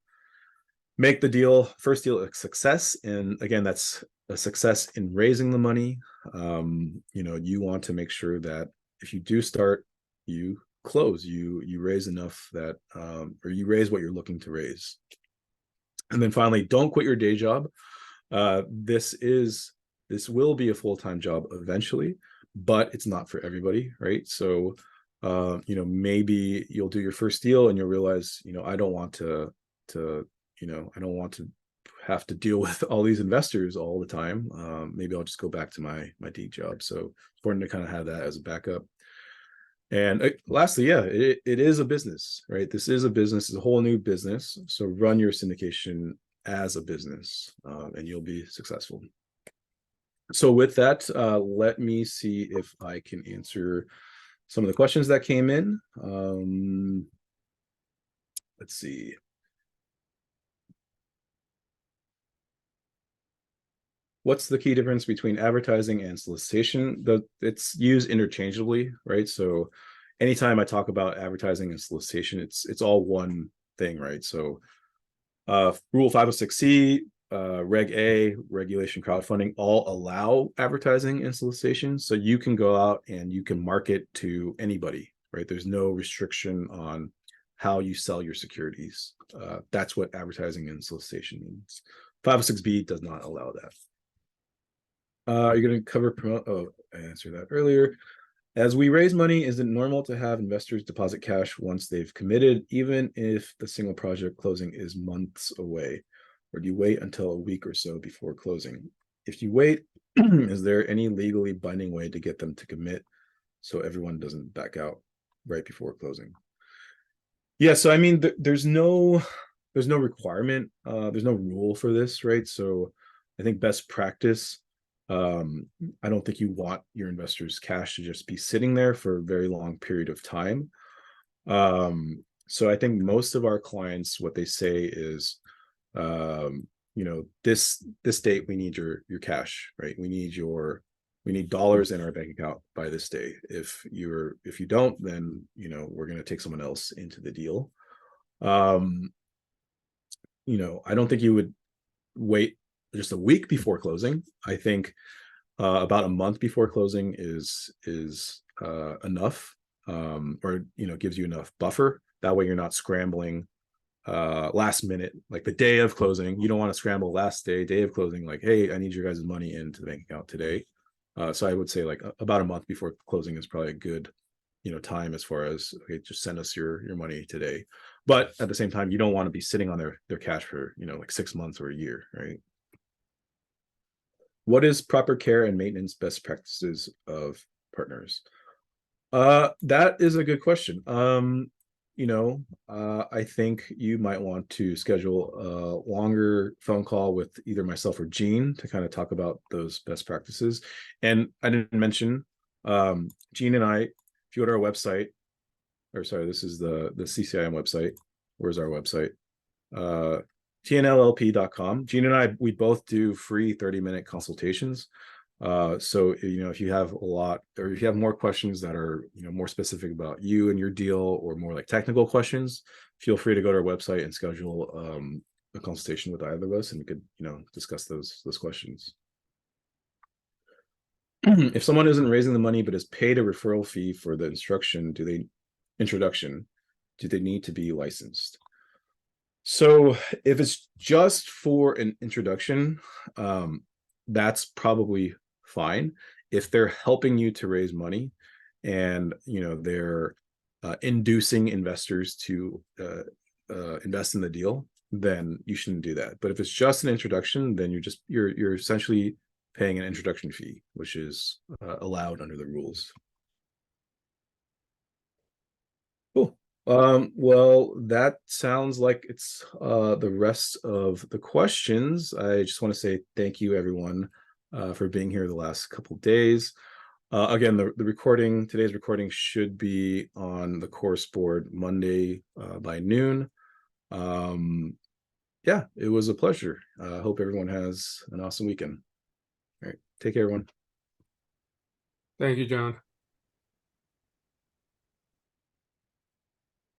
[SPEAKER 1] Make the first deal a success. And again, that's a success in raising the money. You want to make sure that if you do start, you close, you raise enough that, or you raise what you're looking to raise. And then finally, don't quit your day job. This will be a full-time job eventually, but it's not for everybody, right? So, maybe you'll do your first deal and you'll realize, I don't want to have to deal with all these investors all the time. Maybe I'll just go back to my day job. So it's important to kind of have that as a backup. And lastly, it is a business, right? This is a business, it's a whole new business. So run your syndication as a business and you'll be successful. So with that, let me see if I can answer some of the questions that came in. Let's see. What's the key difference between advertising and solicitation? It's used interchangeably, right? So anytime I talk about advertising and solicitation, it's all one thing, right? So Rule 506C Reg A, regulation crowdfunding, all allow advertising and solicitation. So you can go out and you can market to anybody, right? There's no restriction on how you sell your securities. That's what advertising and solicitation means. 506B does not allow that. You're going to cover, I answered that earlier. As we raise money, is it normal to have investors deposit cash once they've committed, even if the single project closing is months away? Or do you wait until a week or so before closing? If you wait, is there any legally binding way to get them to commit so everyone doesn't back out right before closing? Yeah, so I mean, there's no requirement, there's no rule for this, right? So I think best practice, I don't think you want your investors' cash to just be sitting there for a very long period of time. So I think most of our clients, what they say is, this date we need your cash, right? We need dollars in our bank account by this day. If you don't, then we're going to take someone else into the deal. I don't think you would wait just a week before closing. I think about a month before closing is enough, or gives you enough buffer. That way you're not scrambling last minute, like the day of closing. You don't want to scramble last day of closing, like, hey, I need your guys' money into the bank account today. So I would say like about a month before closing is probably a good time as far as, okay, just send us your money today. But at the same time, you don't want to be sitting on their cash for like 6 months or a year, right? What is proper care and maintenance best practices of partners? That is a good question. I think you might want to schedule a longer phone call with either myself or Gene to kind of talk about those best practices. And I didn't mention, Gene and I, if you go to our website, or sorry, this is the CCIM website. Where's our website? TNLLP.com. Gene and I, we both do free 30-minute consultations. So if you have a lot, or if you have more questions that are more specific about you and your deal, or more like technical questions, feel free to go to our website and schedule a consultation with either of us, and we could discuss those questions. If someone isn't raising the money but is paid a referral fee for the introduction, do they need to be licensed? So if it's just for an introduction, that's probably fine. If they're helping you to raise money and they're inducing investors to invest in the deal, then you shouldn't do that. But if it's just an introduction, then you're essentially paying an introduction fee, which is allowed under the rules. Cool. Well, that sounds like it's the rest of the questions. I just want to say thank you, everyone, for being here the last couple days. Again, today's recording should be on the course board Monday by noon. Yeah, it was a pleasure. I hope everyone has an awesome weekend. All right, take care, everyone.
[SPEAKER 2] Thank you, John.